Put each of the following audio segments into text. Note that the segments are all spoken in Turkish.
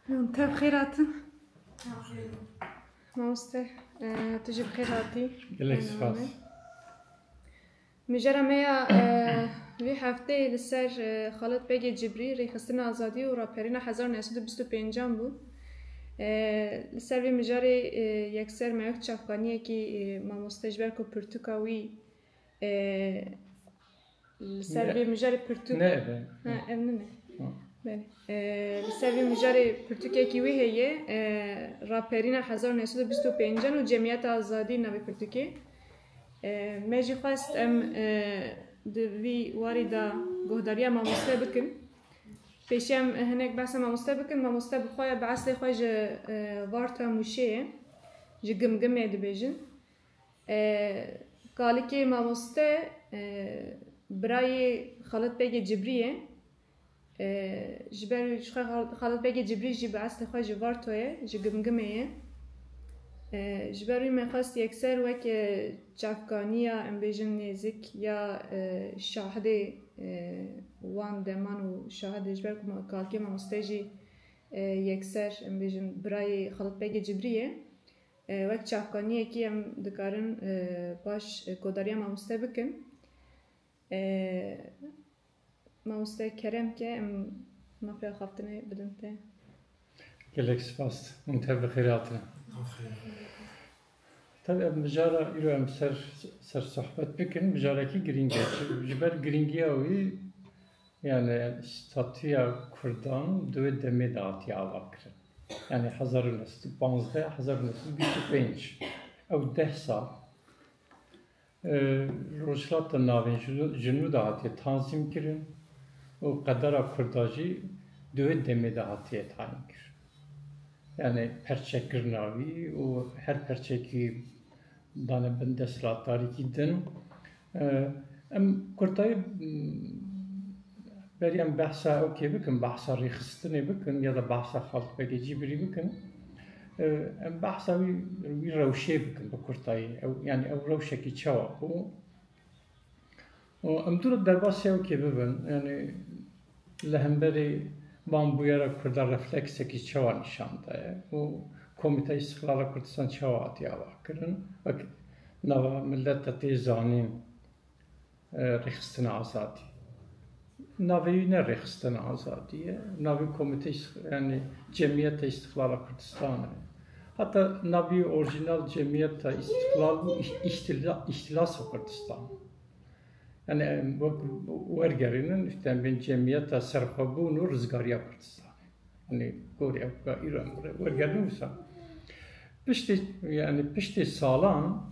انت بخير هاتن؟ مامۆستا تجي بخير هاتي؟ gelek spas. مجرى ميا في هفته لسر خالد بيجي جبري ريخستنا آزادی و راپرین 1925 بو. لسر في مجرى يكسر مايوك چافقانیه کی مامۆستا جبر کو پرتوکاوی لسر في مجرى پرتوک Ne be? نه بله لسر في مجرى پرتوکه کی وی هیه راپرین 1925 و جمعیت آزادی نوی پرتوکه ماجي خواست ام دوی وارده گهداریا مامۆستا بکن پیشم هناك بحث مامۆستا بکن مامۆستا بخواه بعصل خواه جه وارتا موشه جه گمگمه دبیجن قالی که مامۆستا برای خالد بيجي جبریه جبر خالد بيجي جبری جی بعصل خواه جه وارتوه جه گمگمه جبروی میخواست یکسر وک چافکانیا ام بیجن نزیک یا شاهد وان دمان و شاهد جبر که کالکی مامۆستاجی یکسر ام بیجن برای خالد بيجي جبریه وک چافکانیه کی ام دکارن باش گوداریا مامۆستا بکن مامۆستا کرم که ام مافیا خافتنه بدنته Gelek spas. Te bixêr hatine. Tabii mijara îro em ser sohbet bikin mijarekî giring e. Ji ber giringiya wî yani statûya Kurdan divê demê de hatiye avakirin. Yani 1915 1925 ew 10 sal rojhilata navên jinû de hatiye tanzîm kirin û qedera Kurda jî divê demê de hatiye tayin kirin. Yani perçekirnavî û her perçekî dane bin desthilatdarî din em Kurtayî berî behsa ew bikin behsa rêxistinê bikin ya da behsa Xalid Bêgî Cibrî bikin em behsa wî rewşê bikin bi Kurtayî yani ew rewşekî çawa û em dûra derbasî ew bibin yani li hemberî bambuyara Kurda refleksekî çawa nîşan daye û Komîteya İstiqlala Kurdistan çawa hatiye avakirin wek nava millet de tê zanîn rêxistina azadî. Navê wî ne rêxistina azadî ye, navê Komîteya yani Cemiyeta İstiqlala Kurdistan e. Hatta navê orijinal Cemiyeta İstiqlal û İhtilasa Kurdistan. Yani wergerînin işte bên Cemiyeta Serxwebûn û Rizgariya Kurdistan. Yani gorî îro wergerîn wisa. Piştî salan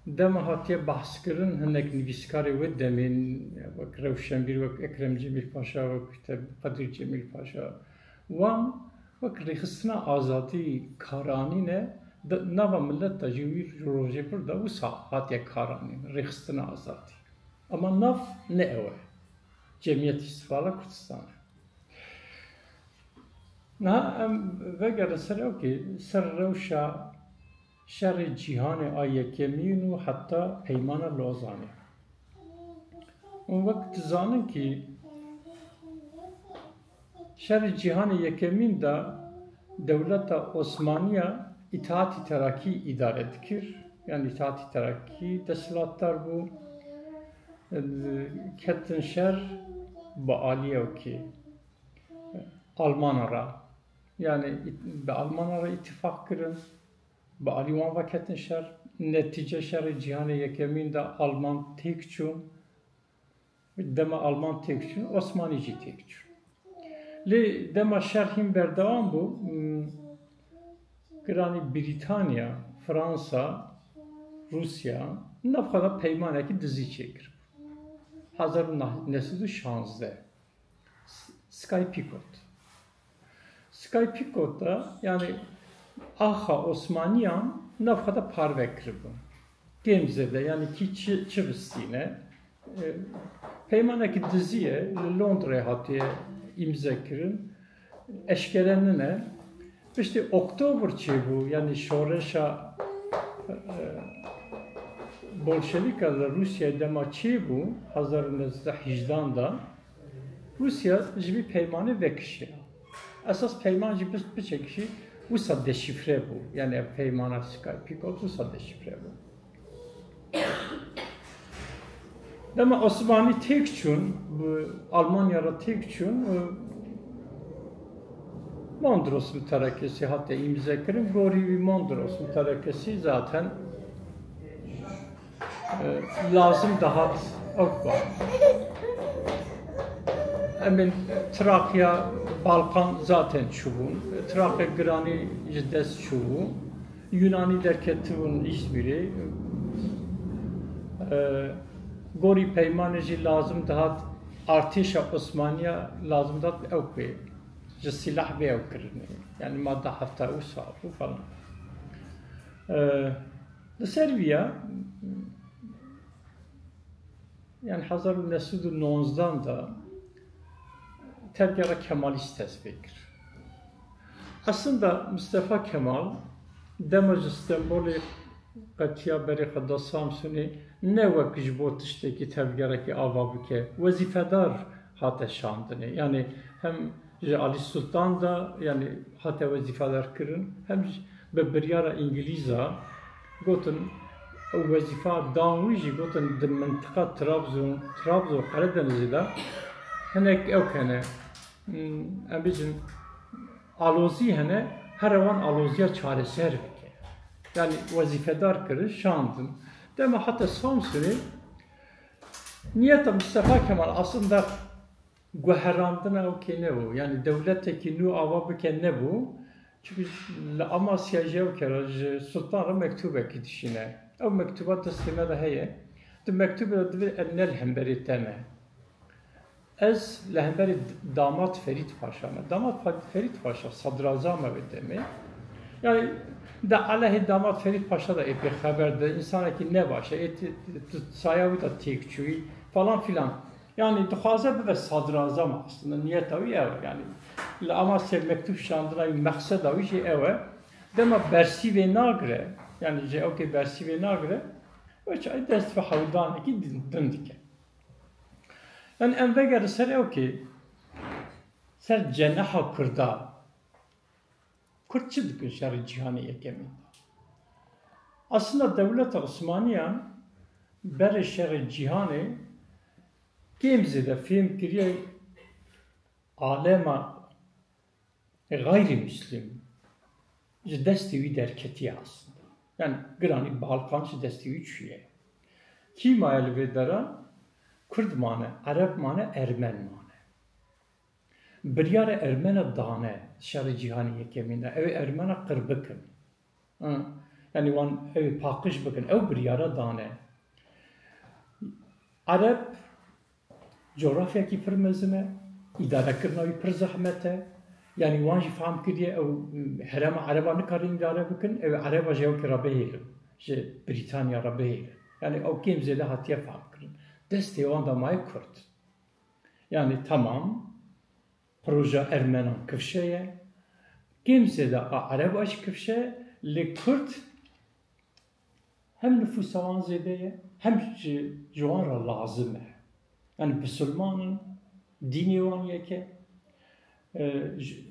dema hatiye behs kirin hinek nivîskarê wê demên wek Rewşenbîr wek Ekrem Cemîl Paşa wek Qedir Cemîl Paşa wan wek rêxistina azadî karanîne nava millet de jî wî rojê pir da wisa hatiye karanîn rêxistina azadî. Ama nav ne ew e? Cemiyet İstiqlala Kurdistan e. Niha em vegere ser ew ki ser rewşa şerê cîhanê a yekemîn û heta peymana Lozanê. û wek dizanin ki şerê cîhanê yekemîn de dewleta Osmaniya İttihatî Terakî îdare dikir. Yani İttihatî Terakî desthilatdar bû ketin şer bi alî ki Almana ra yani bi Almana ra ittifaq kirin bi alî wan ve ketin şer netîce şerê cîhanê yekemîn de Alman têk çûn dema Alman têk çûn Osmanî jî têk çûn. Lê dema şer hîn berdewam bû giranî Brîtanya, Fransa, Rusya navxwe peymanekî dizî çêkir. 1916 Sykes-Picot. Sykes-Picot da yani axa Osmaniyan navxwe parve kiribûn. Gemze'de yani ki çivistîne peymanekî diziye li Londrayê hatiye imza kirin eşkerenine işte Oktober çêbû yani şoreşa Bolşevika li Rusyayê dema çêbû 1918 da Rusya ji vî peymanê vekişiya. Esas peyman jî bi çekişî wisa deşifre bû. Yani ev peymana Skype got wisa deşifre bû. Dema Osmanî têk çûn, Almanya'ra têk çûn, Mondros mütarekesi hatta imza kirin, gorî Mondros mütarekesi zaten lazım dahat okba. Emin Trakya, Balkan zaten çubuğun, Trakya Grani ciddes çubuğu, Yunani derketun İzmir'i, Gori peymaneci lazım dahat artışa Osmaniye lazım dahat evkbe, silah ve evkirini, yani madde hafta usafu falan. Serbiya, yani 1919'dan da tevgara Kemalist tespikir. Aslında Mustafa Kemal demaj İstanbul'u qatiya beri xada Samsun'u ne vakit bu tişteki tevgara ki avabuke vazifedar hatta şandını. Yani hem Ali Sultan da yani hatta vazifedar kırın hem be biryara İngiliz'a gotun o vazifa danwijî gotin di mintika Trabzon Karadeniz'de hinek ew hene em bêjin alozî hene her ewan aloziya çareser bike. Yani vazifedar kiriş, şandın. Dema hatta Samsun'u niyeta Mustafa Kemal aslında guherandına o ki ne bu? Yani devletteki nu ava bike ne bu? Çünkü Amasya jevkera Sultan'a mektube gidişine. O mektubat teslime de heye. De mektube de ennel hemberi teme. Ez lehemberi damat Ferit Paşa. Damat Ferit Paşa sadrazam ve deme. Yani da aleyhi damat Ferit Paşa da epey haberde insana ki ne başa sayavi da tekçüyü falan filan. Yani duhaze ve sadrazam aslında niyet avi ev yani. Amasya mektup şandına maksad avi şey eve. Dema bersi ve nagre yani je okey bersi ve nagre ve çay dest ve havdan ki dindike. Yani enveger ser okey ser cenaha kurda kurtçı dikün şer cihani yekemin. Aslında devlet Osmaniye ber şer cihani kimse de film kiriye alema gayrimüslim desteği derketi aslında. Yani Grani Balkançı desteği çüye. Kim ayel vedara Kurd mane, Arap mane, Ermen mane. Biryare Ermena dane şer cihani yekeminde. Ev Ermena kırbıkın. Yani van ev pakış bıkın. Ev biryare dane. Arap coğrafya ki pır mezine, idare kırnavi pır zahmete. Yani van jî fahm kiriye ew herema Araba nikarin idare bikin, ev Araba jew ki rabe hêlin. Ji Britanya rabe hêlin. Yani ew kêm zêde hatiye fahm kirin. Destê wan da maye Kurd. Yani tamam, proje Ermenan kifşeye, kêm zêde Araba jî kifşe, li Kurd hem nüfusa wan zêde ye, hem ji wan re lazim e. Yani Müslümanın dînê wan yeke.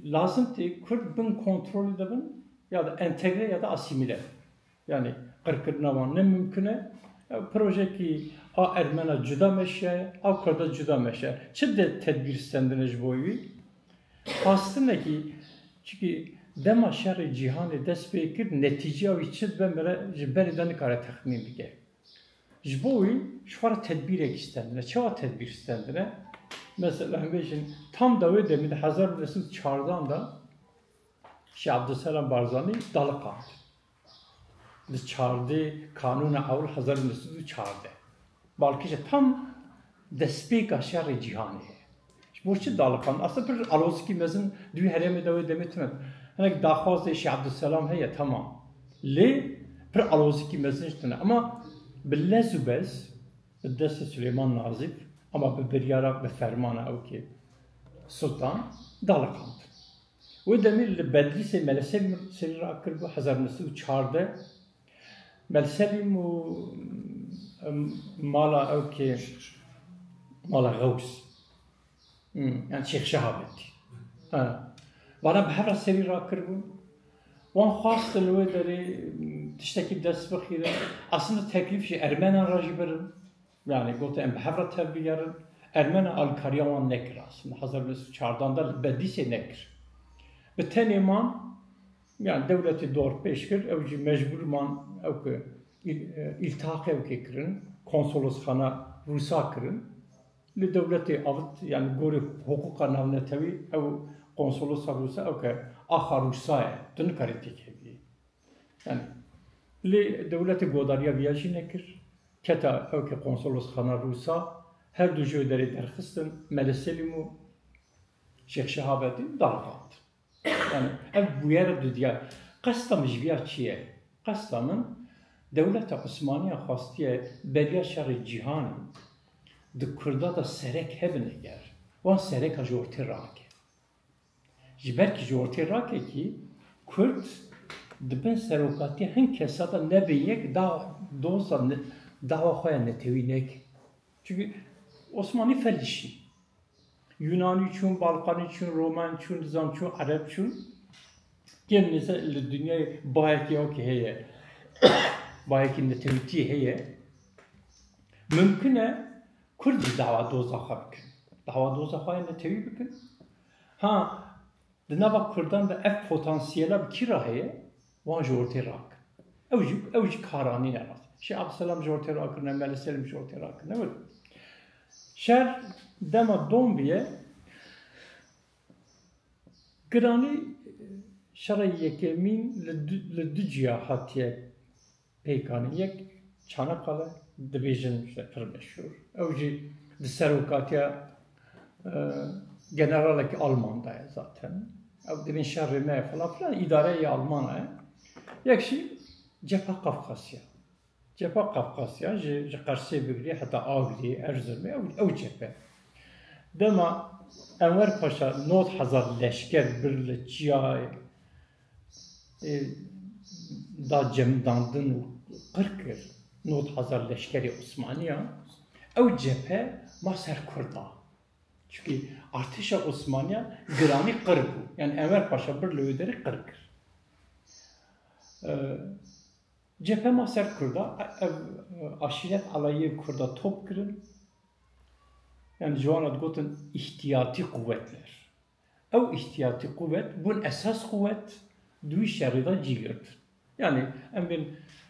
Lazım ki Kurd bin kontrol edin ya da entegre ya da asimile. Yani kırkırnavan ne mümküne proje ki a Ermena cüda meşe, a Kurd'a cüda meşe. Çi de tedbir istendiniz boyu? Aslında ki çünkü dema şer cihanı dest bekir netice av içid ve mere beriden kare tahmin bige. Boyu şu var tedbir istendine. Çava tedbir istendine? Mesela hembeşin tam da öyle demedi. 1904'dan da Şeyh Abdüsselam Barzani dalı kaldı. Biz çağırdı, kanuna avul 1904'de. Balkıca tam despek aşağı cihani. Bu için dalı kaldı. Aslında bir aloski mezun düğü hereme de öyle demetmedi. Hani dahvazda Şeyh Abdüsselam heye tamam. Le bir aloski mezun işte ama bille zübez deste Süleyman Nazif ama bir biryara bir fermana o ki Sultan dalı kaldı. O demir bedlise melesel selir akıl bu 1904'de melselim o mala o ki mala Gavs yani Şeyh Şahabeti. Vana behra seri rakır bu. Wan xwastin wê derê tiştekî dest bixîrin. Aslında teklif jî Ermenan ra jî birin. Yani gote em bi hevra tev bigerin. Ermena alîkariya wan nekir aslında. 1914 da bi dîsê nekir. Bi tenê man yani devletê dor pêş kir, ew jî mecbûr man ew ki îltihaq ew kê kirin, konsolosxana Rûsa kirin. Li devletê avit yani gorî huquqa navnetewî ew konsolosa Rûsa ew ke axa Rûsa ye. Tu nikarî têkevî. Yani li devletê godariya viya jî nekir. Keta ew ke konsolosxana Rûsa her du jî derê derxistin. Melih Selîm û Şeyx Şehabetîn dalxandin. Yani ev bûyera dudiya. Qesta min ji viya çi ye? Qesta min Devleta Osmaniya xwastiye beriya şerê cîhanê di Kurda da serek hebin eger. Wan sereka ji ortê rake. Ji ber ki ji ortê rake ki Kurd dibin serokatiya hin kesa da nebe yek doza dava xwe netewî nek. Çünkü Osmanî felişî. Yunanî çûn, Balkanî çûn, Roman çûn, Nizam çûn, Arab çûn. Gelmese li dünyayê bayekî ew heye. Bayekî netewîtî heye. Mümkün e Kurd jî dava doza xwe bikin. Dava doza xwe netewî bikin. Ha, di nava Kurdan da ev potansiyela bi kî ra heye? Wan ji ortê rakin. Ew jî karanî ne rast. Şeyh Abdüselam ji ortê rakirine, Melih Selîm ji ortê rakirine. Şer dema Dombiye giranî şera yekemîn li du ciya hatiye pêkanî. Yek Çanakkale dibêjin pir meşhûr. Ew jî di serokatiya generalekî Alman da ye zaten. Ew dibin şerrê me falan filan îdareyê Alman e. Yek jî Cepha Kafkasya. Cepha Kafkasya ji Qersê bigirî heta Agirî, Erzurumê ew cephe. Dema Enver Paşa 9000 leşker bir li çiyayê da cemdandin û qir kir 9000 leşkerê Osmaniya. Ew cephe ma ser Kurda. Çünkü artêşa Osmaniya giranî qir bû. Yani Enver Paşa bir li wê derê qir kir. Cephe ma ser Kurda, ev aşiret alayê Kurda top kirin. Yani ji wan re digotin ihtiyatî kuvvetler. Ew ihtiyatî kuvvet bûn esas kuvvet duî şerê da cîgirtin. Yani em bên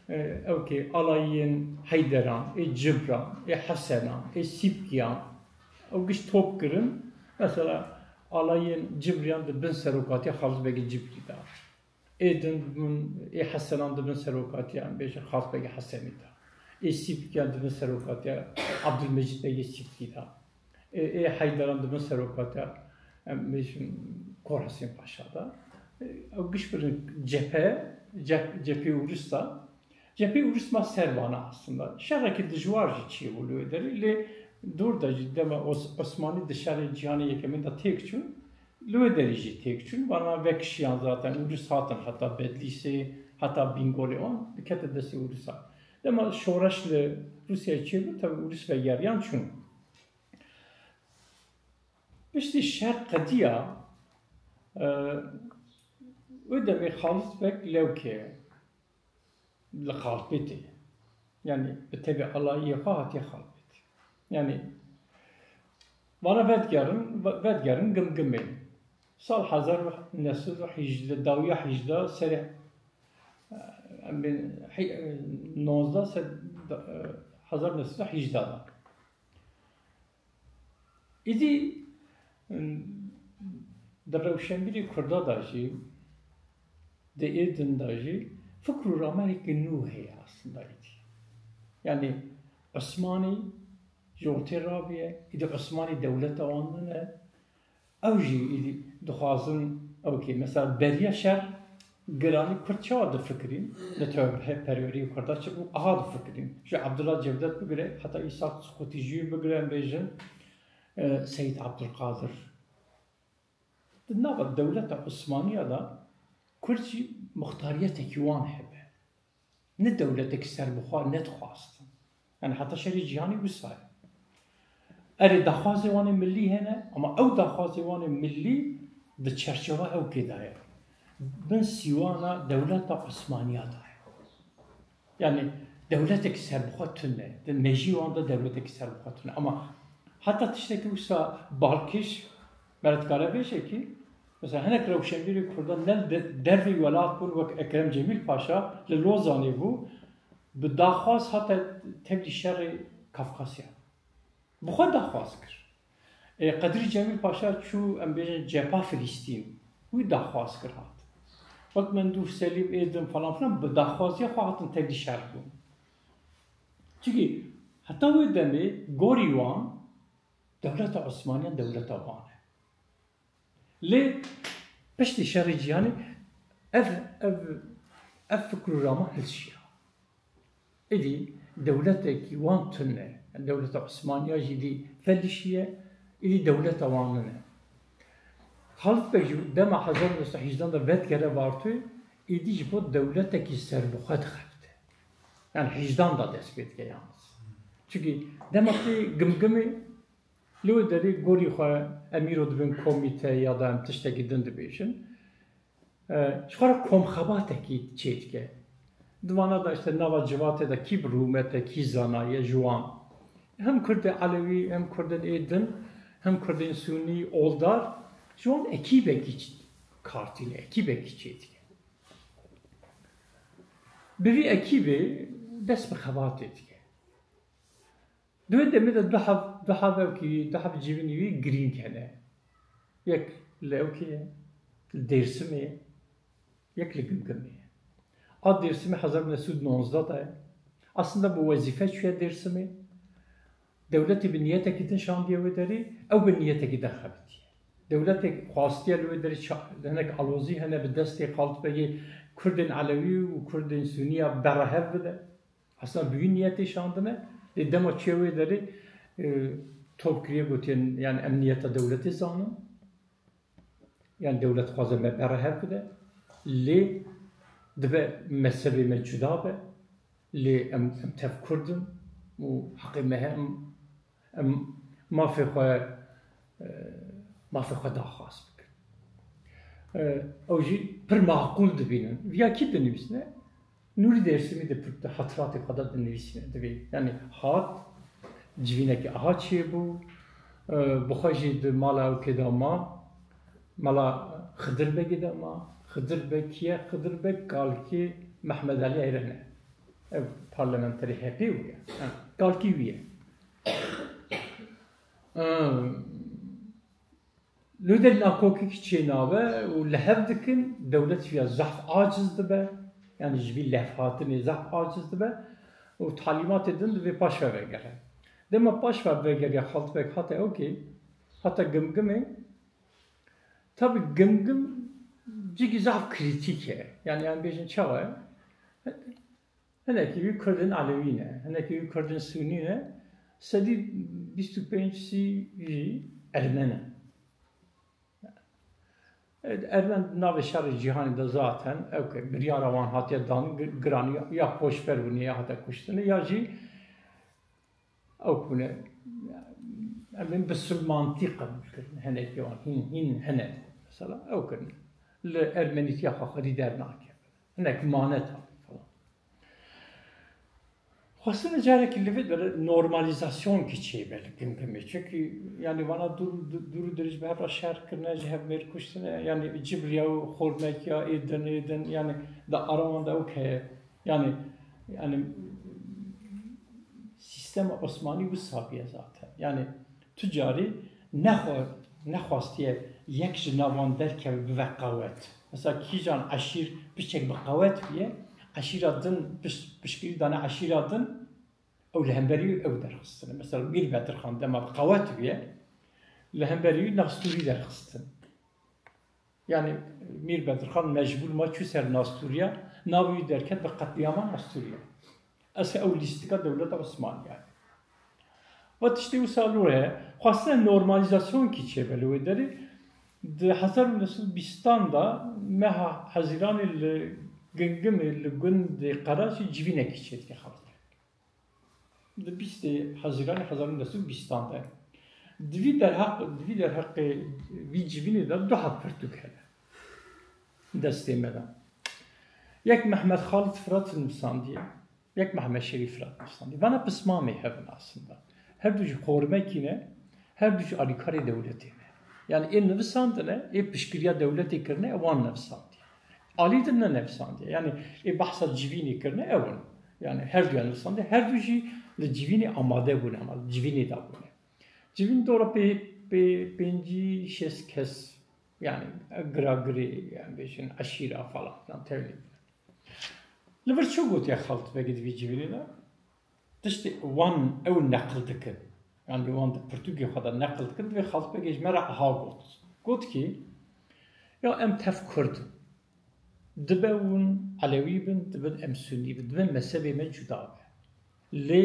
ew kê alayên Heyderan, Cibran, Hesenan, Sîpkiyan ew giş top kirin. Mesela alayên Cibriyan dibin serokatiya Xalidbekî Cibrî da. Hesenan dibin serokatiya em bêjin Xalidbekî Hesenî da. Sîpkiyan dibin serokatiya Abdülmecid Beyê Sîpkî da. Heyderan dibin serokatiya em bêjin Korhesên Paşa da. Ew giş birin cephê Urus da. Cephê Urus ma servana aslında. Şerekî dijwar jî çi bû li wê derê. Lê dûr da jî dema Osmanî di şerê cîhanê yekemîn da têk çûn. Li wê derê jî têk çûn. Wana vekişiyan zaten Urus hatin heta Bedlîsê, heta Bingolê wan dikete destê Urus'a. Dema şoreş li Rusyayê çê bû tabii Urus vegeriyan çûn. Piştî şer qediya wê demê Xalidbek lewkê li Xalpêtê. Yani bi tevî alayiyê xwe hatiye Xalpêtê. Yani wana vedgerin gimgimê. Sal 1918 dawiya 18 serê em bên 19 1918 da. İdî di rewşenbîrê Kurda da jî di Êrdin da jî fikr û ramerekî nû heye aslında îdî. Yani Osmanî ji ortê rabiye, îdî Osmanî dewleta wan ne. Ew jî îdî dixwazin ew kê mesela beriya şer giranî Kurd çawa difikirîn li perweriyê Kurda çi bû aha difikirîn. Ji Abdullah Cevdet bigire heta İsa Sukutî jî bigire em bêjin Seyyid Abdülkadir. Di nava dewleta Osmaniya da Kurd jî muxtariyeteke wan hebe. Ne dewletekî serbixwe nedixwastin. Yani heta şerê cîhanî wisa ye. Erê daxwazê wan ê millî hene ama ew daxwazê wan ê millî ده چرچوه او که داره من سیوانا دولت عثمانیه داره یعنی دولت که سربخواه تونه ده مجی وانده دولت که سربخواه تونه اما حتی تشته که اوسا بالکش مردکاره بیشه که مثلا هنک روشنبیری کردن نل دروی ولایت بور وک اکرم جمیل پاشا لوزانی بو به داخواست حتی تبدی شر کافکاسیا بخود داخواست کرد قدری جمیل پاشا چو ام بیشن جپا فلسطین وی داخواست کرد وقت من دو سلیم ایدم فلان به داخواستی خواهتن تبدی شر بون چونکه حتی وی دمی گوریوان دولت عثمانی دولت آبانه لی پشت شر جیانی اف فکر راما هلشیا ایدی دولت کی وان تنه دولت عثمانیه جدی فلشیه ایدی دولت آوانه خالد بجو دم 1918 da vet kere vartı idiş bu devlete ki serbukat khafte yani hicdan da despet ke yalnız çünkü demek ki gımgımı lo deri gori xo emir odbin komite ya da tişte gidin de beşin şara komxabate ki çetke divana da işte nava civate da kibrumete ki zanaye juan hem Kürde Alevi hem Kürde Edin hem Kürde Sunni oldar şu an ekibe geçti kartıyla ekibe geçti. Bir ekibi dest bexavat etki. Döde mi de daha ki daha civini green kene. Yek levki dersimi yek ligimi. Ad dersimi Hazar Mesud 19'da da. Aslında bu vazife şu dersimi devleti bir niyete gidin şan diye vederi ev bir niyete gidin xabiti. Devleti خواستیه لوی داری هنک آلوزی هنه به دستی خالد بگی کردن علوی و کردن سونیا برهر بده اصلا büyük niyeti şandına demo çevre deri topkriye götün yani emniyete devleti zanı yani devlet xwazı me berher bide li dibe mesele me cuda be li em tefkurdun و حقی مهم ما في خدا خاص بك اوجي پر معقول دبینن ویا کی دنویسنه نوری درسimi de پر hatırlatı kadar dنویسنه دبی yani hat civine aha çi bu buxaji de mala kedama mala Xıdır Bey gedama Xıdır Bey kiye Xıdır Bey kalki Mehmet Ali Eyrene ev parlamenteri hepi uya kalki uya لودر ناکوکی چی ناوه و لحظه دکن دولت فيها ضعف عاجز دبه yani جبی لفاتنی ضعف عاجز دبه و تعلیمات دن دبی پاش و بگره دم پاش و بگره خالد بگ حتی اوکی حتی گمگمه tabi gımgım cigi ضعف kritikه yani بیشتر چه هنکی bir Kürden Alevine هنکی bir Kürden Sunni'ne sedi 25'si Ermeni Ermen nav şer cihani de zaten okay bir yaravan hatiye dan grani ya hoşper bunu ya hatta kuştunu ya ji okune ben بس mantık هنك يوان هن هنك مثلا okun le Ermeniyet xaxari dernak هنك maneta Aslında jarek ilve normalizasyon kiçi belki çünkü yani bana dur deriz be hep şer kırna cehab mer kuştune yani cibriya xormek ya eden yani da aramanda okey yani sistem Osmanlı bu sabiye zaten yani ticari ne xwastiye yek jinavan derke bi vekavet mesela kijan aşir biçek vekavet diye aşiradın pişkili dana aşiradın o lehemberi o derxistine mesela bir bedirxan dema qavat diye lehemberi nasturi derxistin yani Mir Bedirxan mecbur ma çüser Nasturiya navi derket ve katliama Nasturiya asa o listika devlet Osmanlı و تشتی و سالوره خاصه نورمالیزاسyon کی چه بلوی داری د 1920 da مها حزیران گنگم لگند قراش جوینه کی چه خبر د 20 حزیران 1920 da دوی در حق وی جوینی دا دو حق پرتوک هله دسته مدام یک محمد خالد فرات نفساندیه یک محمد شریف فرات نفساندیه وانا پسمامی هفن aslında her ducu kormekine her ducu alikari devletine yani nefsandine pişkiriya devleti kirne evan nefsandiye alidir ne nefsandiye yani bahsa civini kirne evan yani her ducu nefsandiye her ducu le civini amade bune ama civini da bune civini doğru penci şes kes yani gragri yani beşin aşira falan tevli لبر شو قلت يا خالد بقيت في جبريلا تشتي وان او نقلتك يعني وان برتغي خدا نقلتك في خالد بقيت مرة ها قلت كي يا ام تفكرت دبون علوي بن دبن ام سني بن دبن مذهبي من جدا لي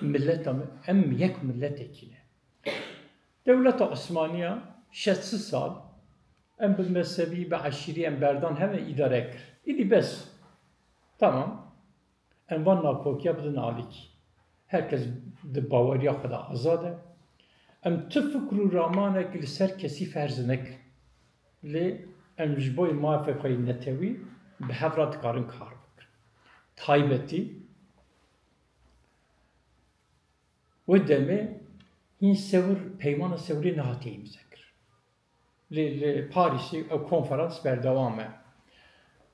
ملت ام يك ملتكينه دولة عثمانية 60 سال ام بالمذهبي بعشري ام بردان هم اداره كر إدي بس tamam. Envan napokiya bidin alik. Herkes de bavariya kadar azade. Em tüfkru ramanek li ser kesi ferzinek. Li em jboy mafekayı netevi behevrat karın karbık. Taybeti ve deme hin sevur peymana sevri nahateyim zekir. Li Paris'i konferans berdavame.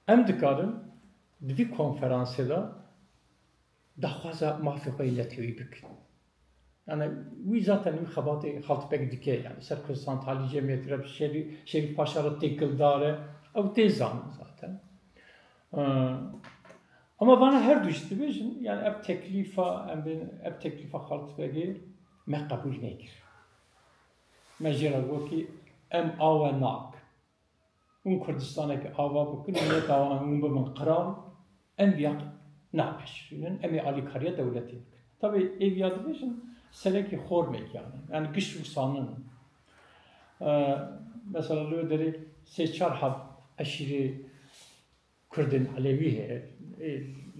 Em dikarın دوی کنفرانسی دا دخوازه موافقه لطیوی بکن yani وی zaten وی خلط بک دکه yani سرکستان تالی جمعیتی را شریف پاشا را تکل داره او تیزان zaten ama bana her düştü bizim yani hep teklifa خلط بگی me kabul nekir mecra bu ki em ava nak un Kurdistan'daki ava bakın ne davanın bu karar en yak napeşinin emi alikariye devleti. Tabi ev yadı için seleki hormek yani güç usanın. Mesela löderi seçar hab aşırı Kurdin Alevi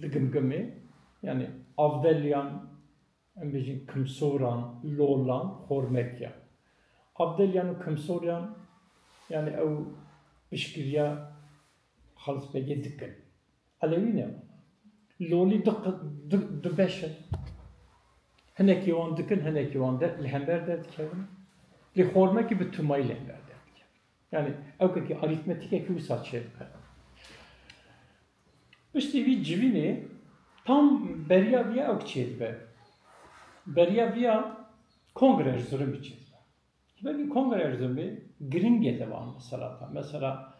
ligimgimi yani Avdelyan embejin Kımsoran Lolan hormek ya. Avdelyan'ın Kımsoran yani o bişkiriya halis bege dikkat. Alevi ne? Loli de beşe. Heneki wan dikin, heneki wan der, lehember der dikevin. Li horma ki bütümayı lehember der dikevin. Yani evkaki aritmetik eki usat şerifler. İşte bir civini tam beriya viya evkçiydi be. Beriya viya kongre erzurum içiydi. Belki kongre erzurum gringede var mesela. Mesela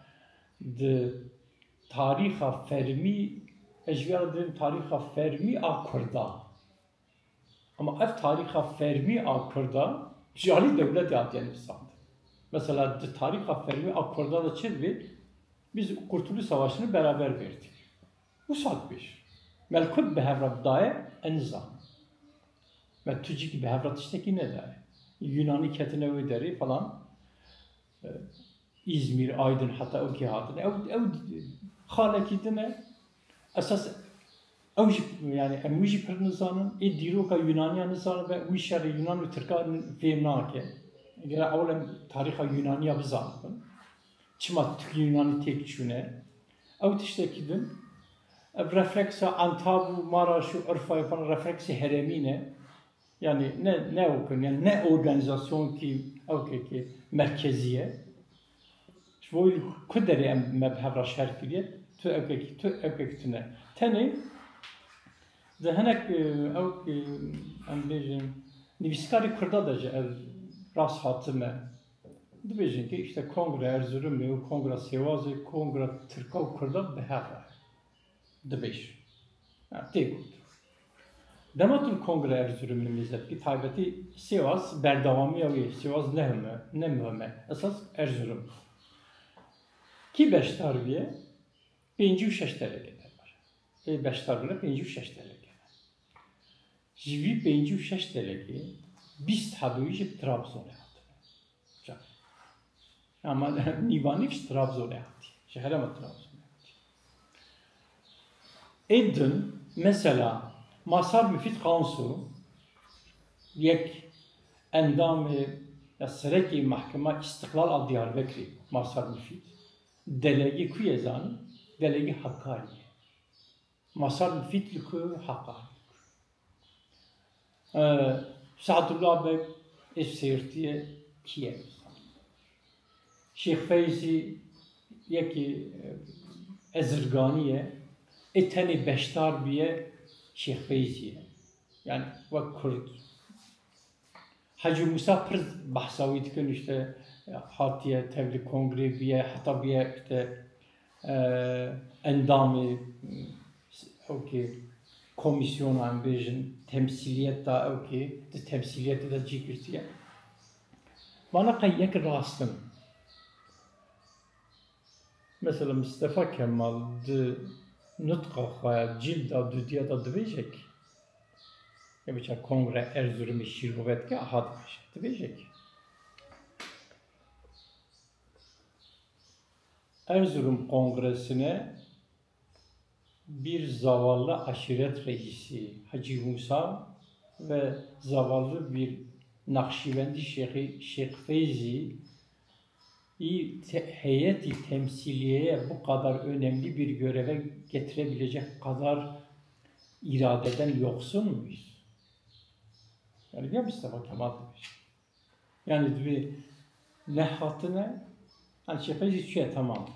de tariha fermi ejviyadın tariha fermi akurda ama ev tariha fermi akurda cali devlet yadiyen sandı. Mesela de tariha fermi akurda da çelvi biz Kurtuluş Savaşı'nı beraber verdik. Bu satmış. Melkut behevrat daye enzam. Ve tücik behevrat işteki ne der? Yunani ketine öderi falan. İzmir, Aydın hatta o ki hatın. Ev haleki ne? Esas ev yani emüji per nizanın diroka Yunaniya nizanı ve u şerri Yunan ve Türk'ün femnake. Gene avlem tariha Yunaniya bizanın. Çima Türk Yunani tek şune. Ev tiştekidin. Ev refleksa Antabu, Maraşu, Urfa yapan refleksi heremine. Yani ne okun yani ne organizasyon ki ki merkeziye. Şvoy kuderi em mebhevra şerkiyet tu evkekitine. Teni de henek em bejin niviskari Kurda da ev ras hatime. De bejin ki işte kongre Erzurum, kongre Sivas'ı, kongre Türk'ü Kurda behevra. De bej. Tek. Dematul kongre Erzurum'un mizet ki taybeti Sivas berdavamı yavi. Sivas ne mühime. Esas Erzurum. Ki beştarviye 5-6 TL gider var. Beştarvine 5-6 TL gider. Jivi 5-6 TL ki biz tabi jip Trabzon'a yaptı. Ama Nivanif Trabzon'a yaptı. Şehre mi Trabzon'a yaptı. Edin mesela Masar müfit kansu yek endam ya sereki mahkeme İstiklal ad Diyarbakır Masar Müfit delegi kuyezani delegi Hakkari Masar Müfit liku Hakkari Saadullah Bey Esirtiye Kiev Şeyh Feyzi yeki Ezirganiye eteni beştar biye Şeyh Feyziye yani ve Kürt Hacı Musa pır bahsavi dikin işte hatiye tevli kongre biye hatta biye işte endamı okey komisyon ambejin temsiliyet da okey de temsiliyet de cikirtiye bana kayyek rastın mesela Mustafa Kemal de nutqa cilda düdiya da dövecek ya bir kongre Erzurum şirvet ki ahad dövecek Erzurum Kongresi'ne bir zavallı aşiret reisi Hacı Musa ve zavallı bir Nakşibendi Şeyh Feyzi heyeti temsiliyeye bu kadar önemli bir göreve getirebilecek kadar iradeden yoksun muyuz? Yani ya Mustafa Kemal demiş. Yani bir nehatine hani Şeyh Feyzi şöyle tamam.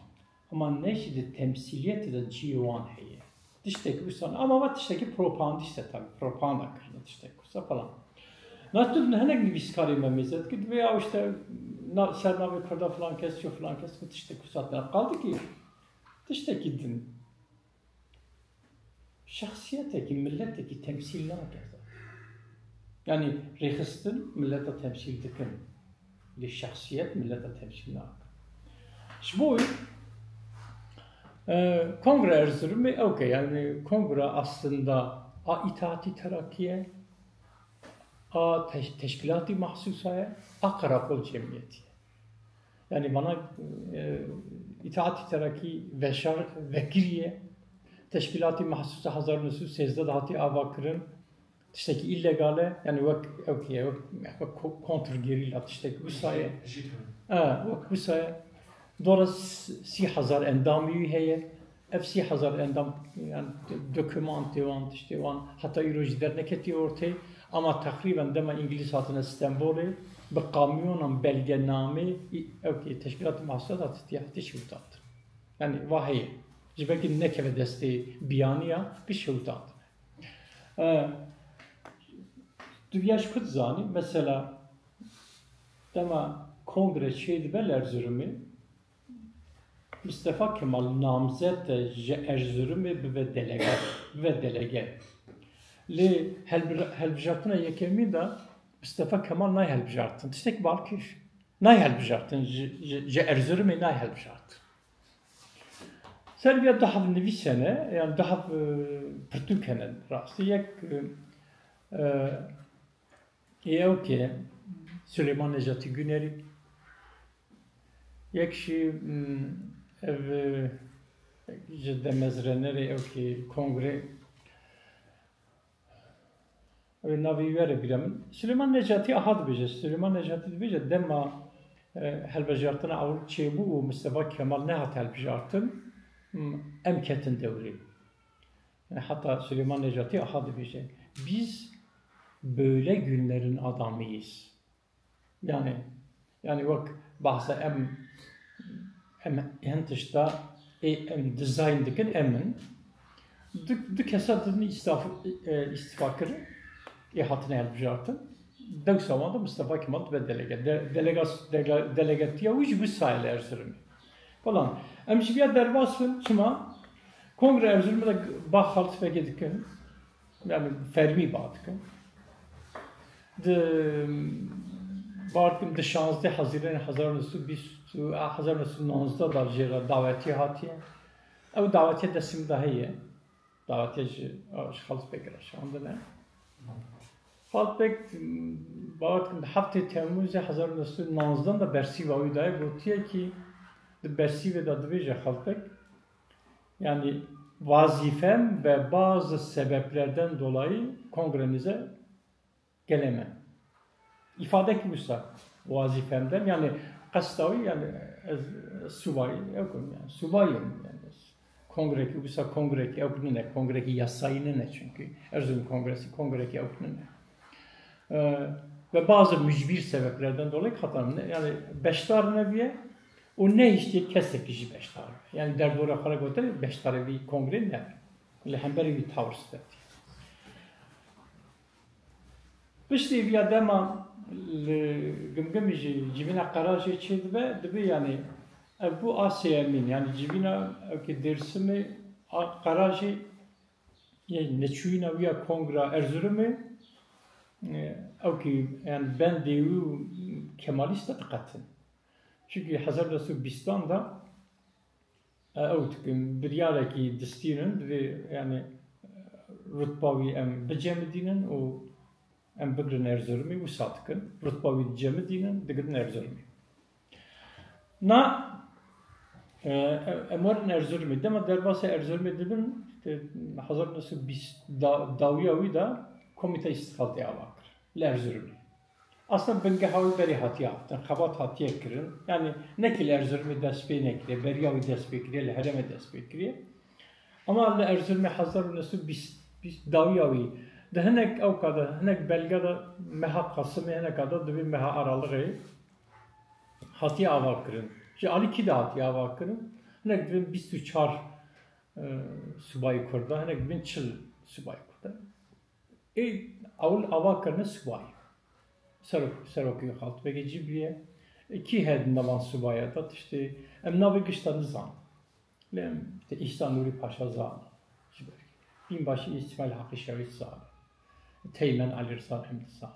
Ama ne şimdi temsiliyeti de civan heye. Dişteki bu sana ama var dişteki propagandiste tabii. Propaganda kırına dişteki kursa falan. Nasıl ne gibi iskari memezet ki veya işte Sernavi Kırda falan kesiyor falan kesiyor dişteki kursatlar kaldı ki dişteki din şahsiyeteki milletteki temsilini akazar. Yani rehistin millete temsil dikin. Bir şahsiyet millete temsilini akazar. Şimdi bu Kongre Erzurum okey yani kongre aslında itaati terakkiye teşkilat-ı mahsusaya karakol cemiyeti. Yani bana itaati terakki vekiriye teşkilat-ı mahsusa hazar nusus sezde dahati avakırın tişteki illegale yani okey kontrgerilla tişteki bu saye bu saye Dolayısıyla 3000 endamı heye, f 3000 endam yani doküman devan işte van hatta Eurojider neketi ortaya ama takriben dema İngiliz hatına İstanbul'e bir kamyonun belgename okey teşkilat-ı mahsusat ihtiyacı şutat. Yani vahiy. Cibeki nekeve desteği biyaniya bir şutat. Dünya şükür zani mesela dema kongre şeydi bel Erzurum'u Mustafa Kemal namzet Erzurum ve delege. Li helbjartına yekemi de Mustafa Kemal nay helbjartın. Tiştek balkiş. Nay helbjartın. Erzurum nay helbjartın. Selviye daha nevi sene yani daha Türkiye'nin rastı yek okey Süleyman Necati Güneri yekşi ev cidden mezrenleri okey kongre ve navivere bilemin Süleyman Necati ahad bece Süleyman Necati bece dema helbejartına avul çebu Mustafa Kemal ne hat helbejartın emketin devri hatta Süleyman Necati ahad bece biz böyle günlerin adamıyız yani bak bahse em tışta dizayn dikin emin dük hesabını istifakırı hatına helbjartın dök zamanda Mustafa Kemal ve delegatiya uç bu sayılı Erzurum falan emşibiya derbasın çıma kongre Erzurum'da da bah haltı ve gedikin yani fermi bağdıkın Bardım de 16 Haziran 1919 da jera davetiye hatiye. Ev davetiye desim daha iyi. Davetiye şahıs bekler anda ne? Halbek bardım hafta Temmuz 1919'dan da Bersiva uyudaya gotiye ki de Bersiva da dveje halbek. Yani vazifem ve bazı sebeplerden dolayı kongremize gelemem. İfade ki Musa. وظیفه‌ام یعنی قصداوی یعنی از سوبایی اکن yani subayım yani kongreki bu kongreki okunu ne kongreki yasayını ne çünkü Erzurum Kongresi kongreki okunu ne ve bazı mücbir sebeplerden dolayı katanım yani beştar neviye o ne işte kesek kişi beştar yani derdora kara götür beştar bir kongre ne lehemberi bir tavır istedi işte bir adama gımgımıcı cibine kararcı çizdi ve dedi yani bu Asya'nın yani cibine ki dersimi kararcı yani neçuyuna via kongre Erzurum'u o ki yani ben devu Kemalist tıkatın çünkü hazırda su Bistan'da o tüküm bir yerdeki destinin ve yani rütbavi em becemedinin o em bigrin Erzurum'u bu satkın rütbavi cemedinin digrin Erzurum'u na emarın Erzurum'u dema derbası Erzurum'u dibin hazırda su daviyavi da komite istifadeye bakır Erzurum'u aslında bence havlu beri hati yaptın, xabat hatiye kirin. Yani ne ki Erzurum'u despey ne kiriye, Beriyavi despey kiriye, Herem'e despey kiriye. Ama Erzurum'u hazır nasıl biz daviyavi. De henek o kadar, henek belgada meha kasımı henek kadar da bir meha aralığı hatiye ava kirin. İşte Ali ki de hatiye ava kirin. Henek bir 24 subayı kurda, henek bir çıl subayı kurda. Avul ava kirin subayı. Seroki halt ve gecibriye iki hedin davan subaya da işte emnavi kıştanı zan. Lem işte İhsan Nuri Paşa zan. Binbaşı İsmail Hakkı Şevit zan. Teğmen Ali Rıza Emdi zan.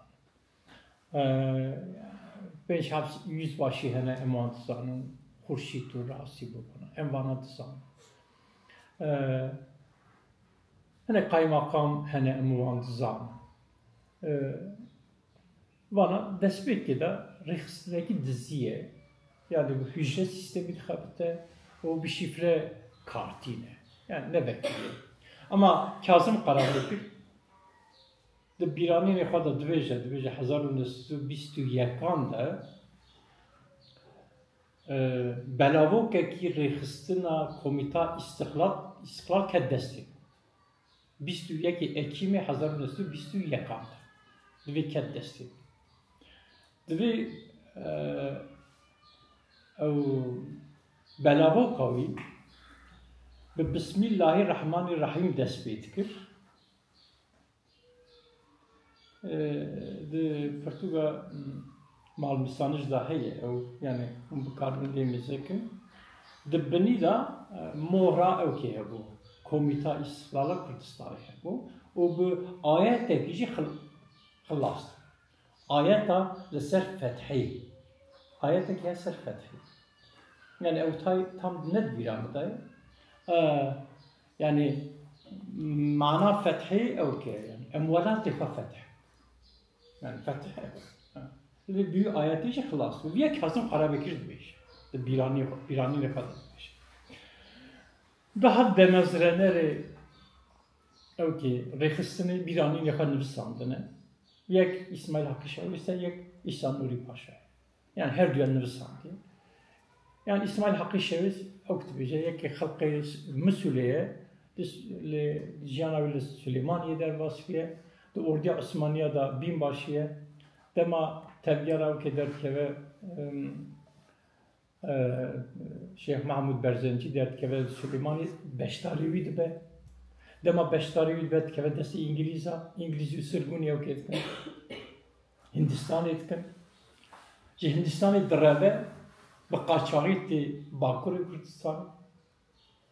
Beş haps yüzbaşı hene emanat zanın. Hurşitur Rasi bu bana. Envanat zan. Hene kaymakam hene emanat zan. Bana despek ki de registrdeki diziye yani bu hücre sistemi habite o bir şifre kartine yani ne bekliyor ama Kazım Karabekir de birani ne kadar dveje 1921 da belavo ki registra komita istiklal keddesti 22 Ekim 1921 da dve keddesti دوی او بلاو قوی به بسم الله الرحمن الرحیم دست بید کرد de Portuga malmistanıj dahiye o yani bu karnın demeyecek de beni da mora okey bu komita istiklal Kürdistan'ı bu o bu ayet tekiji خلاص آياتا لسر فتحي آياتا كي سر فتحي يعني أو تاي تام ند بيرام تاي يعني معناه فتحي أو كي يعني أموالات تبقى فتح يعني فتح اللي بيو آياتي شيء خلاص وبيا كازم قرابة كيرد بيش بيراني نفاد بيش بعد دمزرنر أو كي رخصني بيراني نفاد نفساندنه یک İsmail Hakkı Şevit, یک İhsan Nuri Paşa. Yani her düğün nüvesandı. Yani İsmail Hakkı Şevit okutubece یک خلق مسئولیه جناب سلیمانی در واسفیه de orduya Osmaniye da binbaşıya dema tevgara ki der ki ve Şeyh Mahmud Berzenci der ki ve Süleymani beştariviydi be. Dema beştariviydi be ki ve desi İngilizce sırguni yok etken. Hindistan etken. Hindistan'ı dreve ve kaçağıydı Bakur Kürdistan.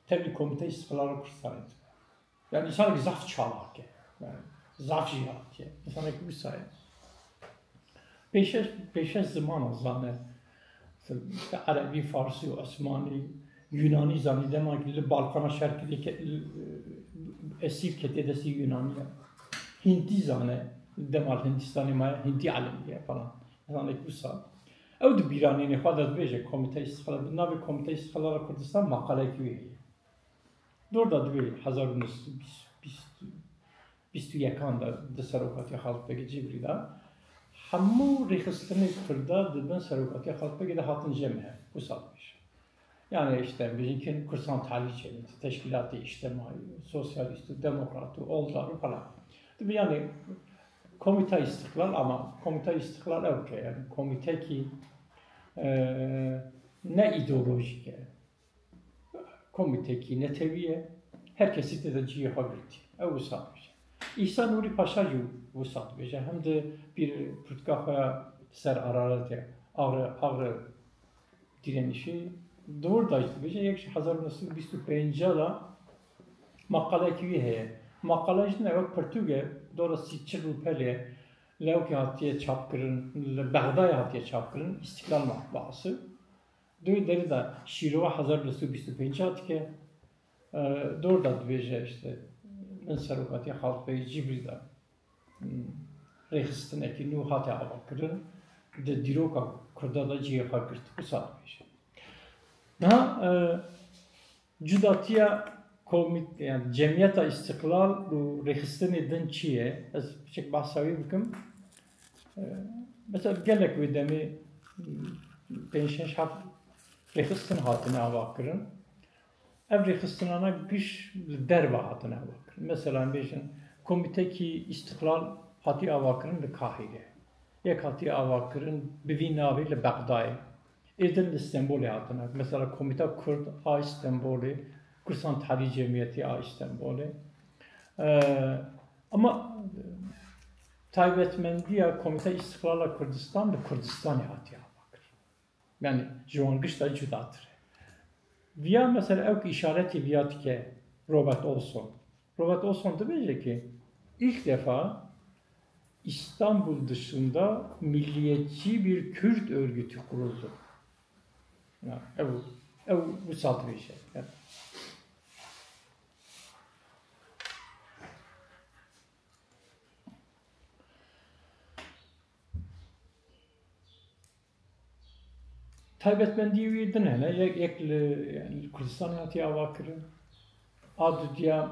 Tabi komite istiklal Kürdistan etken. Yani insan zaf çalar ki. Yani zaf cihat ki. İnsan bir sayı. Peşe zaman zane. Arabi, Farsi, Osmani, Yunani zanı demek ki Balkan'a şarkıdaki esir ketedesi Yunani'ye. Hindi zane demek Hindistan'ı maya Hindi alemiye falan. Yani bu sayı. O da bir anı ne kadar verecek komite istiklal. Bunlar bir komite istiklal Kürdistan makale gibi. Doğruda bir hazırın üstü biz tu yakanda deserokatya halk peki cibrida همو ریخستنی کرده دبن سروقاتی خلق بگه هاتن جمعه bu satmış. Yani işte bizimki kursan tahliye, teşkilatı içtimai, sosyalisti, demokratı, oldular falan. Yani komite istiklal ama komite istiklal okey yani komite ki ne ideolojik komite ki ne teviye herkesi de cihe habirti. Bu satmış. İhsan Nuri Paşa bu satmış. Hem de bir pırtkafaya ser arardı ağrı direnişi doğru işte. یک 1925 لا مقاله کی ہے مقاله جن وقت پرتوگه دوره 30 روپله لو که هاتیه چاپ کردن بغداد هاتیه چاپ کردن استقلال matbaası دوی دری da şiirova 1925 hat ki doğru da diyece işte ben sarukati halk bey cibrida rehistin ki nu hatya bakırın de diroka kurda da ciye fakir bu satmış. Cudatiya komite yani cemiyeta istiklal bu rehistin edin çiye az küçük bahsavi bakım mesela gelek ve demi penşen şaf rehistin hatına bakırın ev rehistinana güç derva hatına bakırın mesela beşin komite ki istiklal hati avakırın ve Kahire yek hati avakırın bir naviyle Bagdad Erdin İstanbul'u hatına. Mesela Komite Kürt A İstanbul'u, Kürsan Tahliye Cemiyeti A İstanbul'u. Ama taybetmendiye Komite İstiklal Kürdistan da Kürdistan'ı hatiye bakır. Yani Jongış da cüdadır. Viya mesela evk işareti viyat ki Robert Olson. Robert Olson da bilecek ki ilk defa İstanbul dışında milliyetçi bir Kürt örgütü kuruldu. Bu salt bir şey. Yani. Taybetmendiği üyedin hele, yani Kürdistan hatiye avakırı, adı diye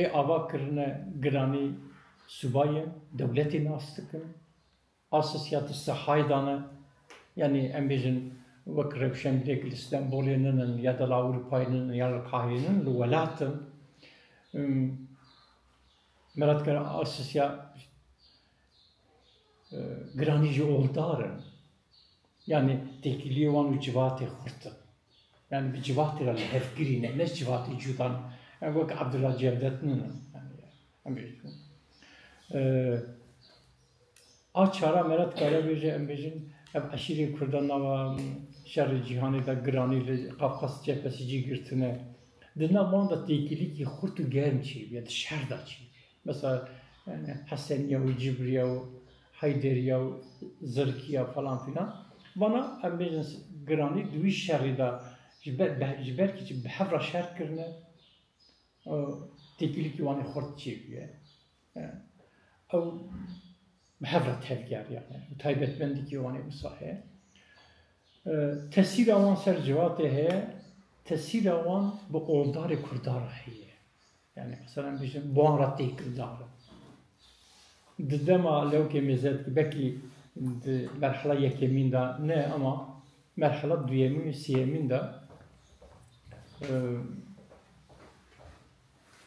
avakırına grani subayı, devletin astıkın, asosyatisi haydanı, yani embejin vak revşemdeki İstanbul'un ya da Avrupa'nın ya da Kahire'nin luvalatın meratkar asosya granici oldarın yani tekiliği olan civatı hırtı yani bir civatı ile hefkirine ne civatı cüdan yani vak Abdullah Cevdet'nin yani açara meratkara bir embejin aşırı Kürdan'a şerri cihanı da graniyle Kafkas cephesi girtine dinle bana tekili ki kurtu gelmçi ya da şerda çi mesela yani Haseniye ve Cibriye ve Hayderiye ve Zırkiye falan filan bana embejin grani duy şerri da belki ki behevra şer kirne tekili ki vani kurt çi o behevra tevger yani taybetmendi ki vani musahe tesir avan ser cevate he tesir avan bu oldar kurdar heye yani mesela bizim bu anrattı kırdarı dedema levke mezet ki belki merhala yekemin de ne ama merhala duyemin siyemin de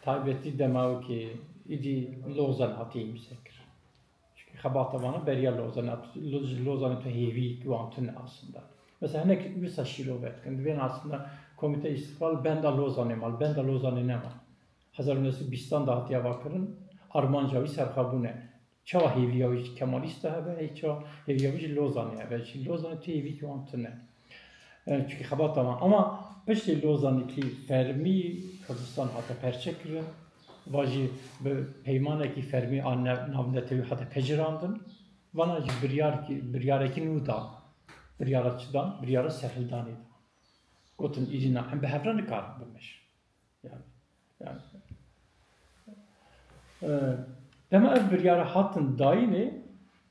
taybetti demav ki idi Lozan hatiyim sekir çünkü xabata bana beriya Lozan'ı hevi güvantın aslında mesela ne mesela şirovet kendi ben aslında komite istiklal ben de Lozan'ım al ben de Lozan'ı ne var Hazar Nesi Bistan da hatiye bakırın Armancavi serhabune çava heviyavi Kemalist habe çava heviyavi Lozan'ı habe Lozan'ı hevi güvantın çünkü xabata bana ama peşte Lozan'ı ki fermi Kürdistan hatta perçekirin vajı peymane ki fermi anne navnetevi hatta pecirandın bana biryareki nuda biryaratçıdan biryara sehildanıydı gotun irina hem behevranı karındımış yani dema ev biryara hattın dayini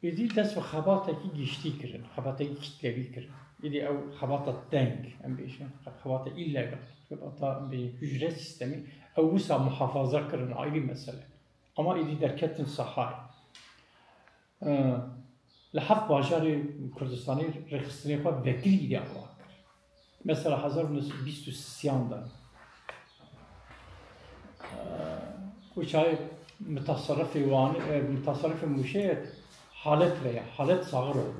idi des ve xabataki geçti kirin xabataki kitlevi kirin idi ev xabata denk hem bir şey xabata illegal xabata bir hücre sistemi ev vusa muhafaza kirin ayrı mesele ama idi derketin sahay لحظ باجار کردستانی رخصتنی خود وکیل گیری آوا کرد. مثلا 1923 دا وچای متصرف موشه حالت veya حالت Sağıroğlu.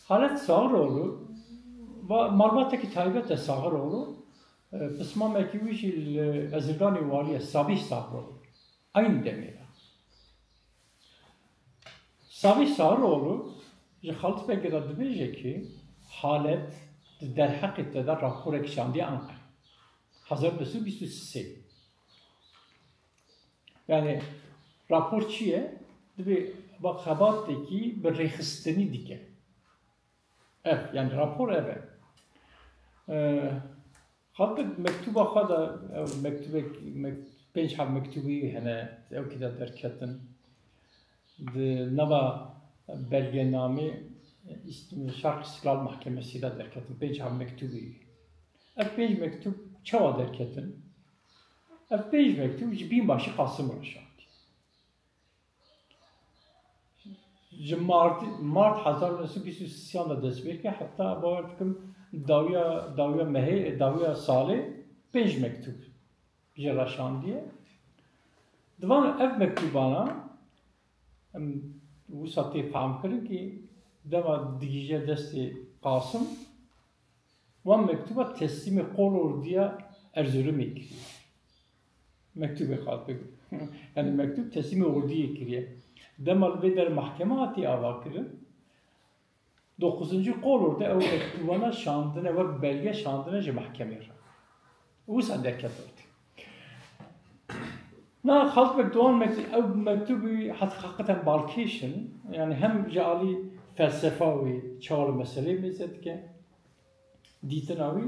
Halet Sağıroğlu ve Marmat'taki Tayyip de Sağıroğlu Pısma Mekiviş Ezirgani Valiye Sabih Sağıroğlu. Aynı demeye. Sabih Sağıroğlu Halit Bekir'e diyecek ki Halet der hakikaten de rapor ekşandiye Ankara. Hazır mısın? Bir sürü yani raporçiye bir bak habattaki bir rehistini dike. Evet, yani rapor evet. Hatta mektuba kada penç mektubi hene o kadar derketin de nava belgename Şark İstiklal Mahkemesi de derketin penç mektubi. Penç mektup çava derketin. Penç mektup binbaşı Kasım Raşa. Mart 1923 da dest bir ki hatta bakarım daviya sali 5 mektup jeraşan diye. Divan ev mektubana bu satı faham kırın ki deva diye desti Kasım van mektuba teslimi kolur diye Erzurum ekliyor. Mektubu kaldı. Yani mektup teslimi orduya ekliyor. Demal ve der mahkeme hati avakırın 9. kolorda ev mektubana şandına ve belge şandına mahkemeye. Bu sadeket oldu. Na halk mektuban ev mektubu hakikaten balkişin yani hem cali felsefa ve çağrı mesele mezetke ditin abi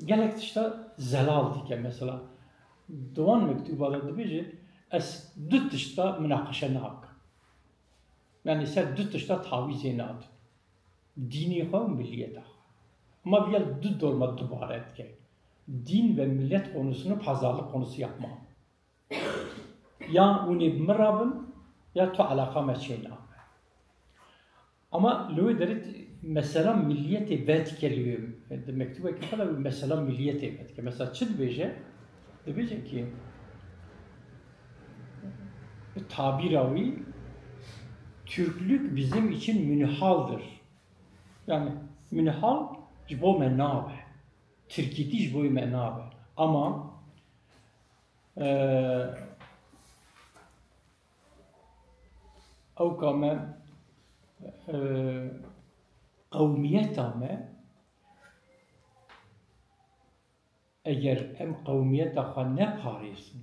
gelek işte zelal dike mesela doğan mektubada dibeci es dü tişta münakaşa nak. Yani sen dü tişta tavize nad. Dini ha milliyet ha. Ama bir yer dü dolma dubara etke. Din ve millet konusunu pazarlık konusu yapma. Ya uni mırabın ya tu alaka meçeyna. Ama löy derit mesela milliyeti vet geliyor. Mektuba ki kadar mesela milliyeti vet. Mesela çid beje diyecek ki tabiravi Türklük bizim için münhaldır. Yani münhal jibo menabe. Türkiti jibo menabe. Ama avkame kavmiyetame eğer em kavmiyeta ne paresin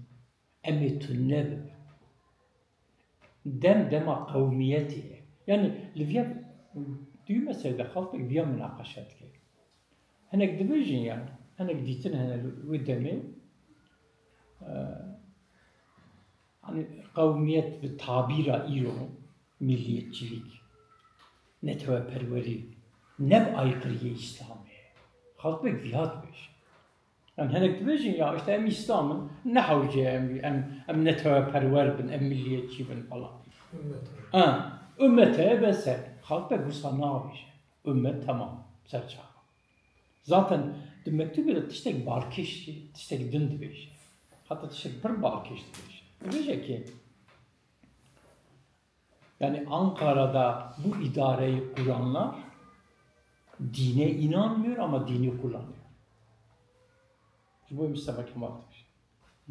em tünnev dema kavmiyeti yani livya diyor mesela halk livya münakaşat ki henek dibijin yani henek ditin henek videmi hani kavmiyet ve tabira iro milliyetçilik netveperveri neb aykırıya İslam'ı halk ve viyat beş yani henek dibijin ya işte em İslam'ın ne havce em netveperver bin em milliyetçi bin falan ümmete bese halk ve bursa ne yapmış ümmet tamam serçak zaten demekti bir tiştek barkiş tiştek din dibiş hatta tiştek bir barkiş dibiş diyecek ki yani Ankara'da bu idareyi kuranlar dine inanmıyor ama dini kullanıyor. Bu Mustafa Kemal demiş.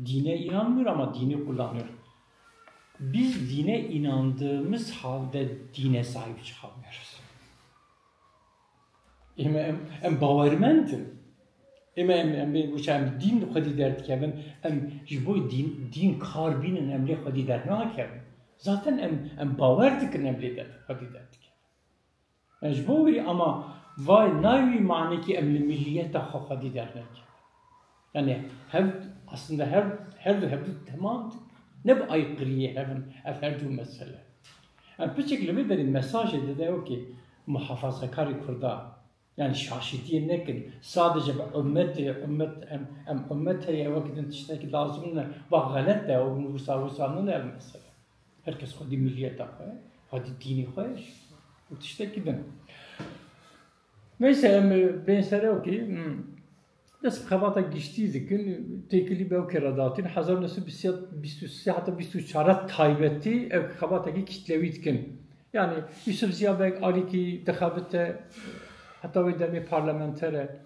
Dine inanmıyor ama dini kullanıyor. Biz dine inandığımız halde dine sahip çıkamıyoruz. Em bavermendim. Em bu çem din xadi dert kevin em bu din karbinin emli xadi dert nakevin. Zaten em baver dikin emli dert xadi dert kevin. Mecburi ama vay navi mani ki emli milliyete xadi dert nakevin. Yani aslında her tamam. Ne bu aykırıya efendim mesele. Yani bir şekilde bir mesaj de o ki muhafazakar Kurda yani şaşitiye nekin sadece ümmete ya vakitin tişteki lazımına bak galet de o musavusanın ev mesele. Herkes xwedî milliyeta xwe, xwedî dînî xwe, û tiştekî din. Neyse em bên serê wekî dest bi xebata giştî dikin, têkilî bi ew kêra datin 1923 heta 24 taybetî ew xebatekî kitlewî dikin. Yani Yusuf Ziya Bek alîkî dixebite heta wê demê parlamenter e.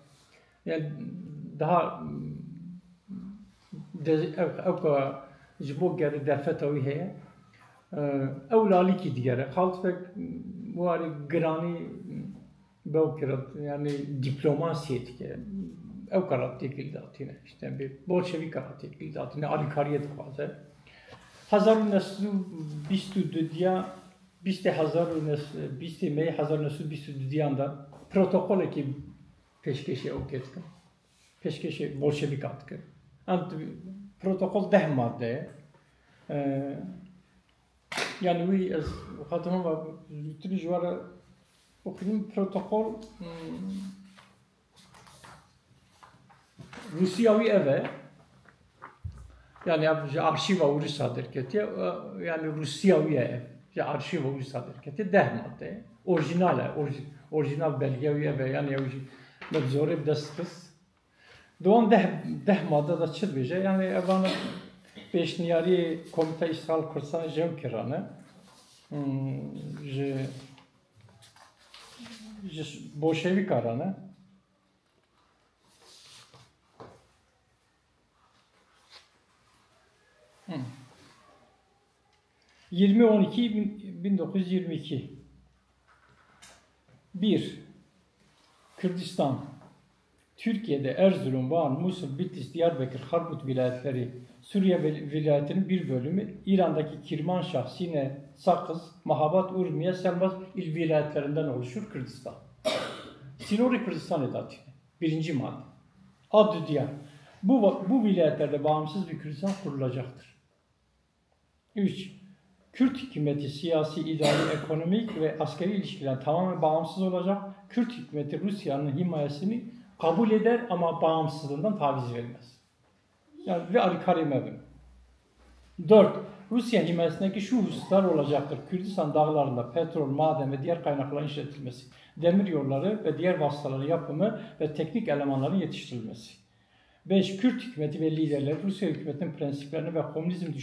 Yani daha ew ji bo gerî derfeta wî heye. Ew lalîkî digere. Xaltbek warê giranî bew kira yani diplomasiyê dike. Ew kara têkilî datîne. İşte bir Bolşevîk kara têkilî datîne. Alîkariyê dixwaze. 20 Mey 1922 da protokolekî pêşkêşê ew kêtkin. Pêşkêşê Bolşevîk dikin. Protokol 10 madde ye. Yani wî ez xatim va lütfü ji wara okuyayım protokol Rusyavi eve yani arşiva Ursa derketiye yani Rusyavi ev ya arşiva Ursa derketiye 10 madde orijinal belgevi eve yani mevzore destkız Doğan 10 madde da çıl beje yani evana Peşniyari Komite İşgal Kürdistanı jev kiranı Bolşevik aranı 20-12-1922 1. Kürdistan Türkiye'de Erzurum, Van, Musul, Bitlis, Diyarbakır, Harput vilayetleri, Suriye vilayetinin bir bölümü, İran'daki Kirmanşah, Sine, Sakız, Mahabat, Urmiye, Selmas il vilayetlerinden oluşur Kürdistan. Sinori Kürdistan edatı. 1. madde. Ad diyar. Bu vilayetlerde bağımsız bir Kürdistan kurulacaktır. 3. Kürt hükümeti siyasi, idari, ekonomik ve askeri ilişkilerden tamamen bağımsız olacak. Kürt hükümeti Rusya'nın himayesini kabul eder ama bağımsızlığından taviz vermez. Yani ve Alikari mevzu. 4. Rusya himayesindeki şu hususlar olacaktır. Kürdistan dağlarında petrol, maden ve diğer kaynakların işletilmesi, demir yolları ve diğer vasıtaların yapımı ve teknik elemanların yetiştirilmesi. 5. Kürt hükümeti ve liderleri Rusya hükümetinin prensiplerini ve komünizm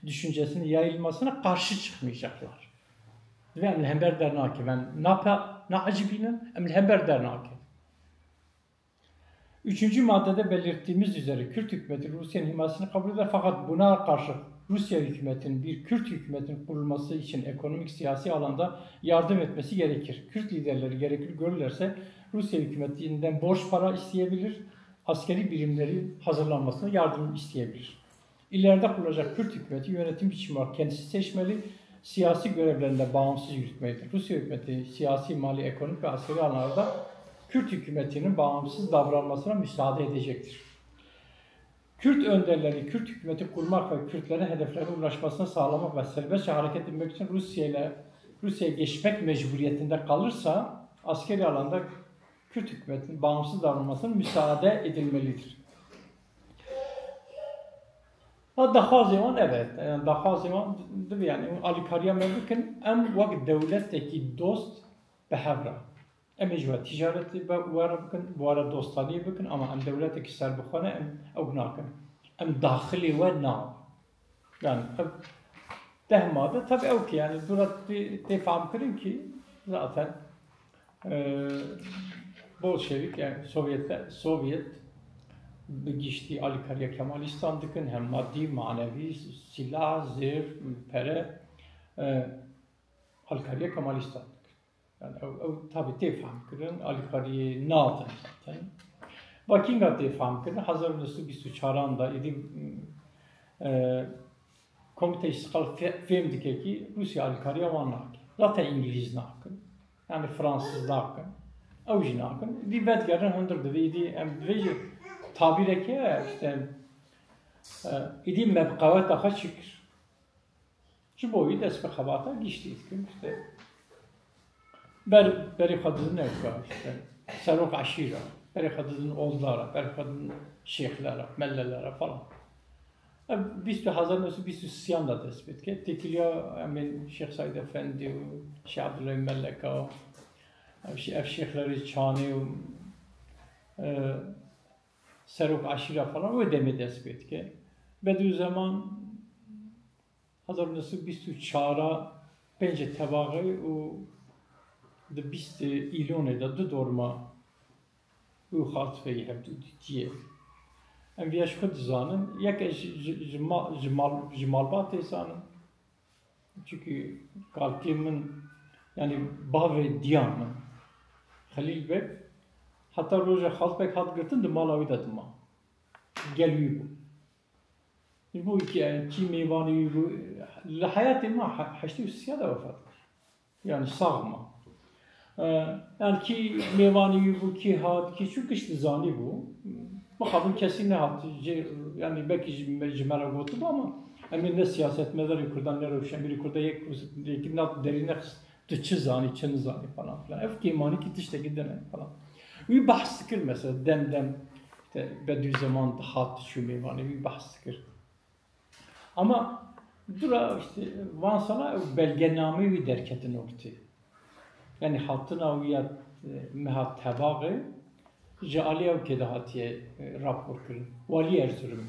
düşüncesinin yayılmasına karşı çıkmayacaklar. Ve emlihember dernaki ben ne acibinin emlihember dernaki. 3. maddede belirttiğimiz üzere Kürt hükümeti Rusya'nın himayesini kabul eder fakat buna karşı Rusya hükümetinin bir Kürt hükümetinin kurulması için ekonomik siyasi alanda yardım etmesi gerekir. Kürt liderleri gerekir görürlerse Rusya hükümetinden borç para isteyebilir, askeri birimleri hazırlanmasına yardım isteyebilir. İleride kurulacak Kürt hükümeti yönetim biçimi olarak kendisi seçmeli, siyasi görevlerinde bağımsız yürütmelidir. Rusya hükümeti siyasi, mali, ekonomik ve askeri alanlarda Kürt hükümetinin bağımsız davranmasına müsaade edecektir. Kürt önderleri Kürt hükümeti kurmak ve Kürtlerin hedeflerine ulaşmasını sağlamak ve serbestçe hareket etmek için Rusya'ya geçmek mecburiyetinde kalırsa askeri alanda Kürt hükümetinin bağımsız davranmasına müsaade edilmelidir. Daha zaman evet, yani daha zaman yani Alikariya mevzuken em vakit devletteki dost behevra. Emecva ticareti vara bakın, bu ara dostaniye bakın ama em devletteki serbukhanı em avnakın. Em dahili ve nav. Yani dehmada tabi o ki yani durat defam kırın ki zaten Bolşevik yani Sovyet geçtiği Alikariya Kemalistan'dıkın hem maddi, manevi, silah, zırh, pere Alikariya Kemalistan'dık. Yani o tabi defam kırın, Alikariya nadın zaten. Bakinga defam kırın, hazırlısı bir suçaranda idi Komite İşgal Femdike ki Rusya Alikariya vannak. Zaten İngiliz nakın, yani Fransız nakın, Avcı nakın. Di bedgerin hündürdü ve idi emdveci tabireki işte idi mebkavet daha şükür. Şu boyu despe kabata geçtiydik işte. Beri kadının evka işte. Serok aşira. Beri kadının oğullara, beri kadının şeyhlere, mellelere falan. 1923 دا دست بید که تکیلیا امین شیخ سعید افندی و شیخ عبدالله ملکا و شیخ لری چانی و سروک عشیره فلان و دمی دست بید که بدو زمان 1924 5 طبقه و 20 ایلونه دا 2 دورما و خاطفه هم دیگه ام ویاش خود زانن یک جمالبات زانن çünkü kalkimin yani bav diyan Halil Bey hatta roja Halbek hat gırtın da Malawi da tıma geliyor bu ki meyvani bu hayatı ma haştı siyada vefat yani sağma yani ki meyvani bu ki hat ki çünkü işte zani bu bakın kesin ne hat yani belki cimara gotu ama emin ne siyaset mezarı kurdan ne roşan biri kurda yek nat derine dıçı zani çın zani falan filan efki mani ki işte gidene falan bir bahs fikir mesela dem işte bedü zaman hat şu meyvani bir bahs fikir ama dura işte van sana belgename bir derketin ortaya yani hattın aviyat mehat tabağı Jaliyev kedahatiye rapor kırın. Vali Erzurum.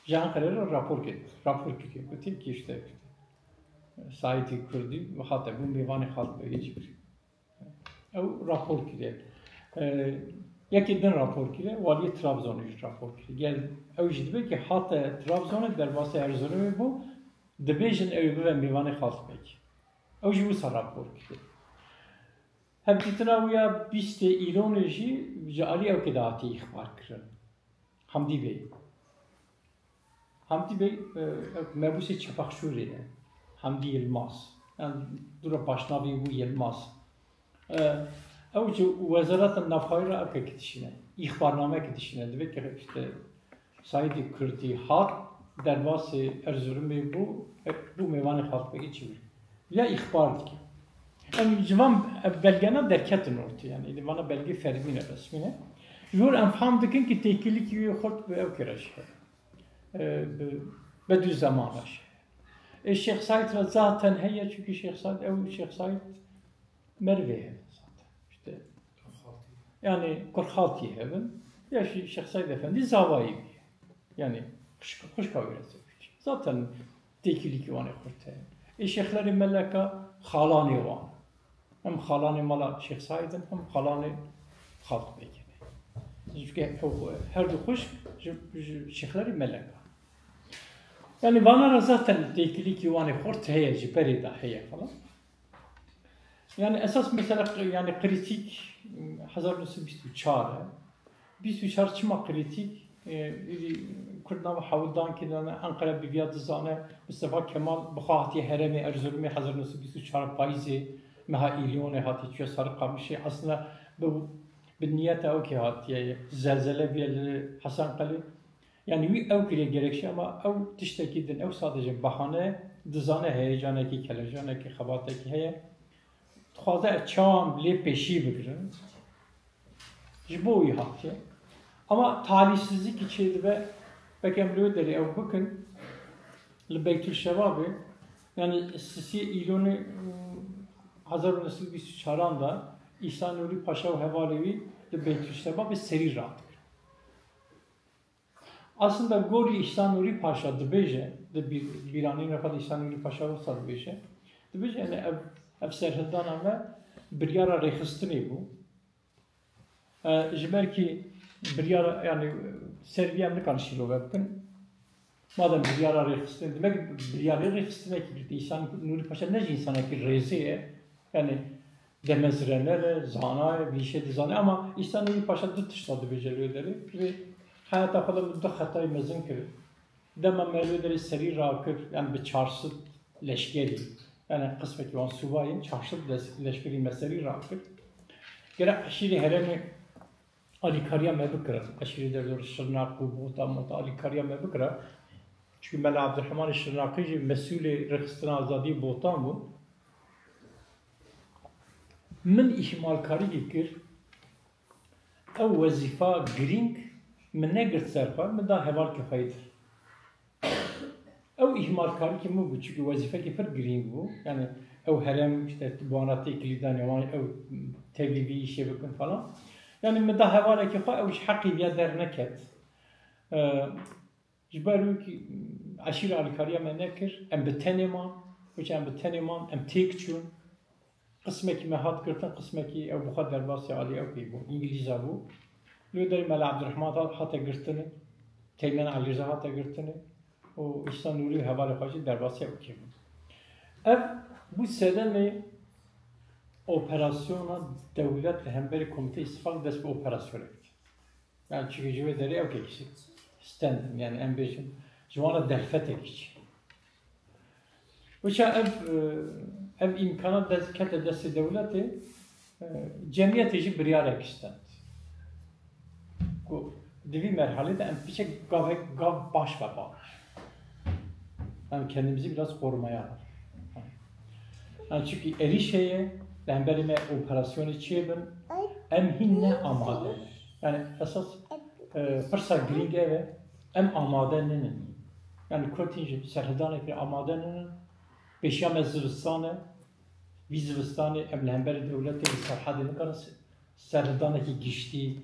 Can kararı rapor ki kutil ki işte saiti kurdu ve hatta bu meyvani halk ve geçiyor. O rapor ki yakiden rapor ki vali Trabzon'u rapor ki gel o ciddi ki hatta Trabzon'u derbası Erzurum bu debejin evi ve meyvani halk bek. O ciddi rapor ki. Hem titravya 20 İloneci Jaliyev kedahati ihbar kırın. Hamdi Bey mebusi çapakşuriyle. Hamdi Yılmaz. Yani dura başnavi bu Yılmaz. Evci Vezarat-ı Nafayra akı gidişine, ihbarname gidişine demek ki işte Said-i Kırdi hat derbası Erzurum Bey bu meyvani halkı geçiyor. Ya ihbar ki. Yani civan belgene derketin ortaya yani bana belge fermine resmine. Jur enfam dikin ki tekillik yüye khort ve evkiraş. Bedü zamanaş. Şeyh Said zaten heye çünkü Şeyh Said Merve zaten. İşte yani Korkhalti hemen. Ya Şeyh Said Efendi zavayı yani hoş kavgası. Zaten tekillik yüvane khort. Şeyhleri Meleka Khalani var. Hem Khalani mala Şeyh Said'in hem Khalani Halk Bey'in. Çünkü her de hoş şeyhleri Meleka. Yani bana zaten tekili ki vani hort heye ciperi da heye falan. Yani esas mesela yani kritik 1924 24 çima kritik Kurdnava Havuldan ki Ankara Biviyat Zane Mustafa Kemal Bukhati Heremi Erzurumi 1924 payzi meha İlyon'e hati çiğ sarı kamışı aslında bu niyete o ki hati zelzele bir Hasan Kali yani bir ev kire gerekçe ama ev tiştekidin ev sadece bahane dızane heyecanı ki kelecanı ki xabatı ki heye tuhaza çam le peşi bigirin jibo iyi hati ama talihsizlik içiydi ve bekemliyor deri ev bakın Beytül Şevabi yani sisi İlyon'u 1924'da İhsan Nuri Paşa ve Hevalevi de Beytül Şebab ve seri rahat. Aslında Gori İhsan Nuri Paşa de beje de bir anın rahat İhsan Nuri Paşa ve sad beje. De beje yani ev serheddan ama biryara rehistini bu. Jiber ki biryara yani Serbiyam ne karşılığı yapın. Madem biryara rehistini demek biryara rehistine ki İhsan Nuri Paşa ne insana ki reziye yani demezrenler, zana, bir şey de zana ama İhsan Nuri Paşa da tışladı becerileri ve hayata kadar da hatayı mezun kırdı. Demem mevlileri seri rakır yani bir çarşı leşkeri yani kısmeti olan subayın çarşı leşkeri meseri rakır. Gerek aşırı heremi Ali Kariya mebikra, aşırı derler Şırnak, Kubota, Mota Ali Kariya mebikra. Çünkü Mela Abdurrahman Şırnakıcı mesulü rehistana azadi botan bu. من ihmal kari gekir ev vazifa giring min negir serxwe min da heval kefaydır. ihmalkarı ki bu çünkü vazife ki pır green bu. Yani ev herem işte buanatı ikiliden yani ev tevlivi işe bakın falan. Yani meda havale ki ev iş hakkı ya derneket. جبرو کی عشیر آلکاریا من نکر ام بتنیمان وش ام بتنیمان ام تیکچون قسمه کی مهات کرتن قسمه کی او بخاد درباسی عالی او کی بو انگلیزا بو لو داری مال عبدالرحمن حتی گرتنه تیمن علیرضا حتی گرتنه و ایشان نوری حواله خواهی درباسی او کی بو ev bu sene operasyona devlet hemberi komite istifak dest bir operasyon etti. Yani çünkü cüve deri ev kekisi. Stendim yani en beşim. Cumana delfet ekici. Uça ev imkanat kete desti devleti cemiyet eci biriyar ekisten. Bu divi merhalede en piçek gav baş ve baş. Yani kendimizi biraz korumaya alır. Yani çünkü erişeye ben benime operasyon içiyordum. Emhinne amade. Yani esas fırsa gringe ve em amadenin. Yani kurtinci serhedane bir amadenin beşyam Zırstanı Vizvistanı emlemberi devleti serhadini karası serhedane ki geçti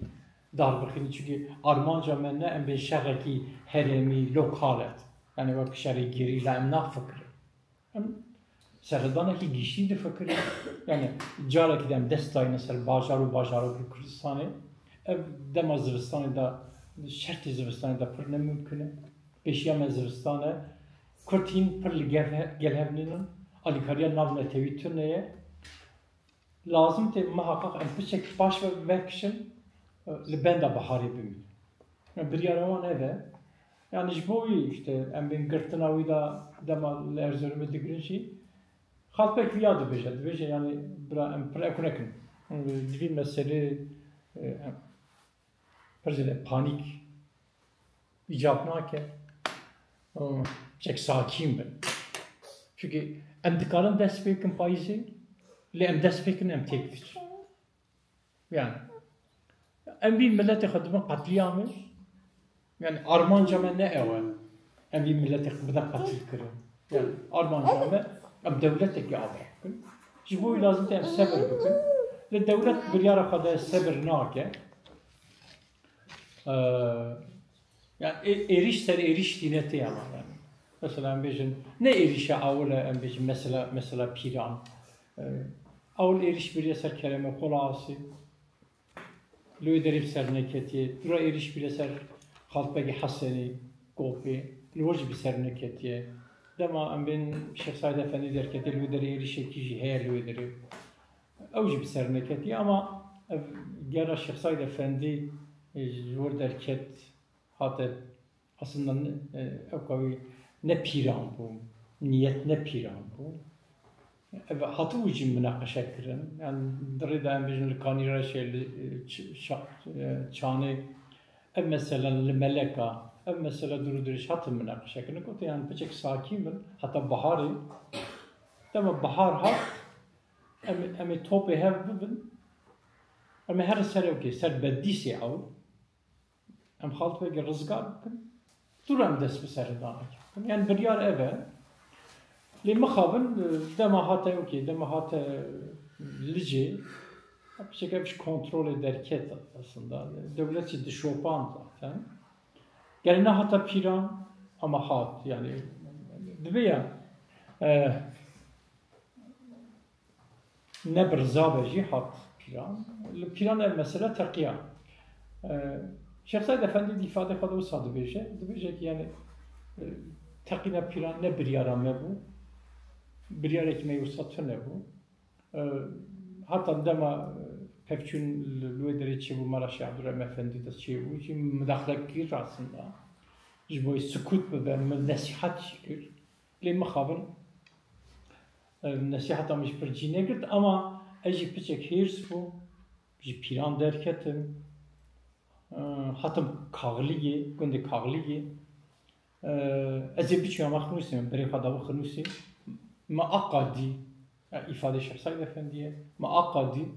darbıkını çünkü Armanca menne em beşereki heremi lokalet. Yani bak şerri giriyle em nafıkır. Serhedane ki geçti fikri yani cara ki dem destayını ser bajaru bir Kürdistan'ı ev dem Zırstanı da şart Zırstanı da pır ne mümkün. Beşyam Zırstanı Kurtin pır gelhevninin alikariya navne tevitürneye lazım te muhakkak en pişek baş ve vekşin libenda bahari bimil. Yani bir yaraman eve yani jboyi işte en ben gırtınavi da dema Erzurum'u digrinci halpek viyadı beje yani bra en pır ekonekin. Divi mesele pırzele panik icap nake çek sakin ben. Çünkü emdikarın destekin payısı le em destekin em tektir. Yani em bir millete xadımı katliamı yani Armanca men ne ev em bir millete xadımı katil kırın. Yani Armanca men em devletteki abi. Şimdi bu lazım ki em sabır bakın. Le devlet bir yara kadar sabır nake. Yani eriş dineti yani. Mesela en ne erişe avla en mesela piran. Avl eriş bir eser kelime kolası. Lü derip serneketiye. Dura eriş bir eser halpegi haseni kopi. Lüvacı bir serneketiye. Dema en ben Şeyh Said Efendi derketi lü deri erişe kiji her lü deri. Avcı bir serneketiye ama gera Şeyh Said Efendi zor derket hatta aslında evkavi ne piran bu, niyet ne piran bu. Hatı ucum münakaşa kırın. Yani dırıda en bizim kanira şeyli çanı ev mesela meleka ev mesela durduruş hatı münakaşa kırın. Kote yani pek sakin ben hatta baharı ama bahar hat emi topu hev bibin emi her sere ki ser bedisi av em halt ve rızgar bakın duram des bir serdan yani bir yer eve li mekhabın dema hata okey dema hata lici bir şekilde bir kontrol ederket aslında devleti dışopan zaten gelene hata piran ama hat yani diye ne bir zabeci hat piran ev mesela takiya Şeyh Said Efendi ifade kadar usadı beje ki yani takine piran ne bir yarame bu bir yar ekmeği usatı ne bu hatta dema pekçün lüederi çi bu Maraşi Abdurrahman Efendi de çi bu ki müdahalekir aslında jiboy sukut ve nasihat şükür li mekhabın nasihat amış bir cine girt ama eci piçek hirs bu ji piran derketim hatım kağlıgi, günde kağlıgi. Ezbi çiğ mahmusim, beri kadar xanusi. Ma akadi, ifade Şeyh Said Efendiye. Ma akadi,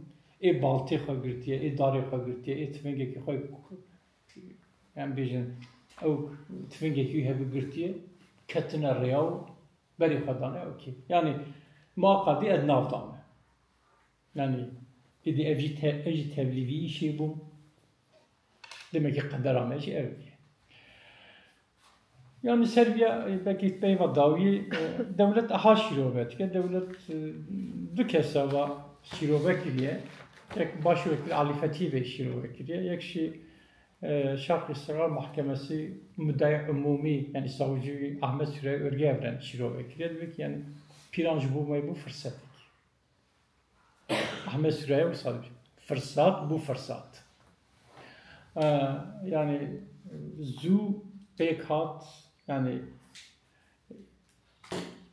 baltı xagirtiye, darı xagirtiye, tfenge ki xay. Yani bizim o tfenge ki hebi girtiye. كتنا الرياو بري خدانه اوكي يعني ما قضي ادناف دامه يعني اذا اجي تبليفي شي بو demek ki قدر عمشي اوكي yani Serbiya belki peyva davi devlet aha şirobet ki devlet du kesava şirobekliye tek başvekil Ali Fethi Bey şirobekliye yekşi Şarkı İstiklal Mahkemesi Müddayi Umumi yani Savcı Ahmet Süreyya Örgevren şirobekliye demek yani piranj bulmayı bu fırsatık. Ahmet Süreyya bu sadece fırsat bu fırsat. Yani zu pekhat yani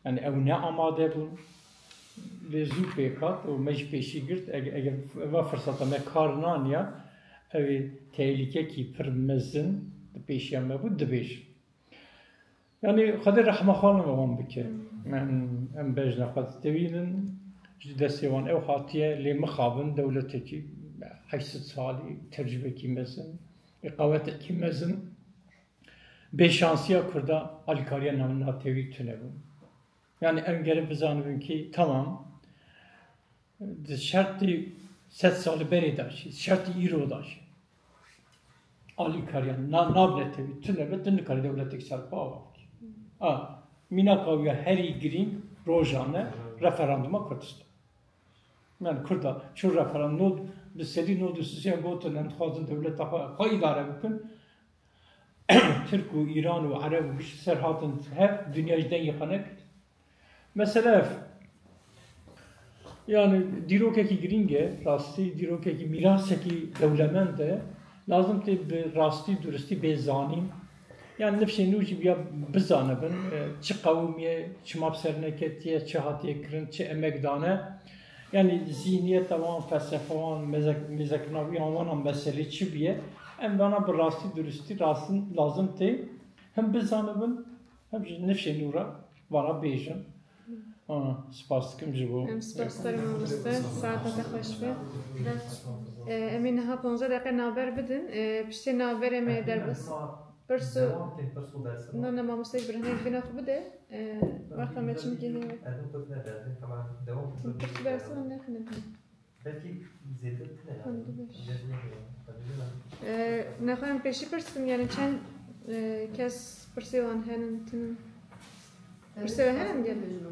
ev ne amade bun ve zu pekhat o mecpeşi girt eğer ve fırsata me karnanya ev tehlike ki permezin peşiyeme bu debeş yani kader rahmahanım olan bike ben em bejna qad tevinin jide sevan ev hatiye li mekhabın devleteki 8 sali tecrübe ki mezin iqavet ki mezin beşansiya kurda alikariye namına tevhid tünebun. Yani en gelip bizanıbın ki tamam şartı 7 salı beri daşı, şartı iro daşı. Alikariye navle tevhid tünebun, tünükari devletik sarpa avak. Mina kavuya heri girin rojane referanduma Kurdistan. Yani Kurda şu referandum biz sedi nodu size gotun entixazın devlet ha idare bukun. Türk ve İran ve Arap ve bir serhatın hep dünyada yıkanak. Mesela yani dirokeki giringe rasti dirokeki miraseki devlemende lazım te bir rasti dürüsti bezanim. Yani nefşe nuci ya bizanabın çi kavmiye çi mabserneketiye çi hatiye kirin çi emekdane yani zihniyet tamam felsefe olan mezeknavi olan mesele çi biye em bana bir rasti dürüsti rastın lazım te hem bizanabın hem nefşe nura vara bejin. Spas dikim ji bo. Em spas darim mamoste saata te xweş be. Em niha 15 دقیقه ناber bidin. Piştê naberê me derbas. Persu no ne mamoste birhinek bina xwe bide. Wexta me çim ki heye. Persu dersin ne xine. Belki zêde ne xwe em pêşî pirsim yani çend kes pirsê wan henin tinin. Pirsê we henin gelin.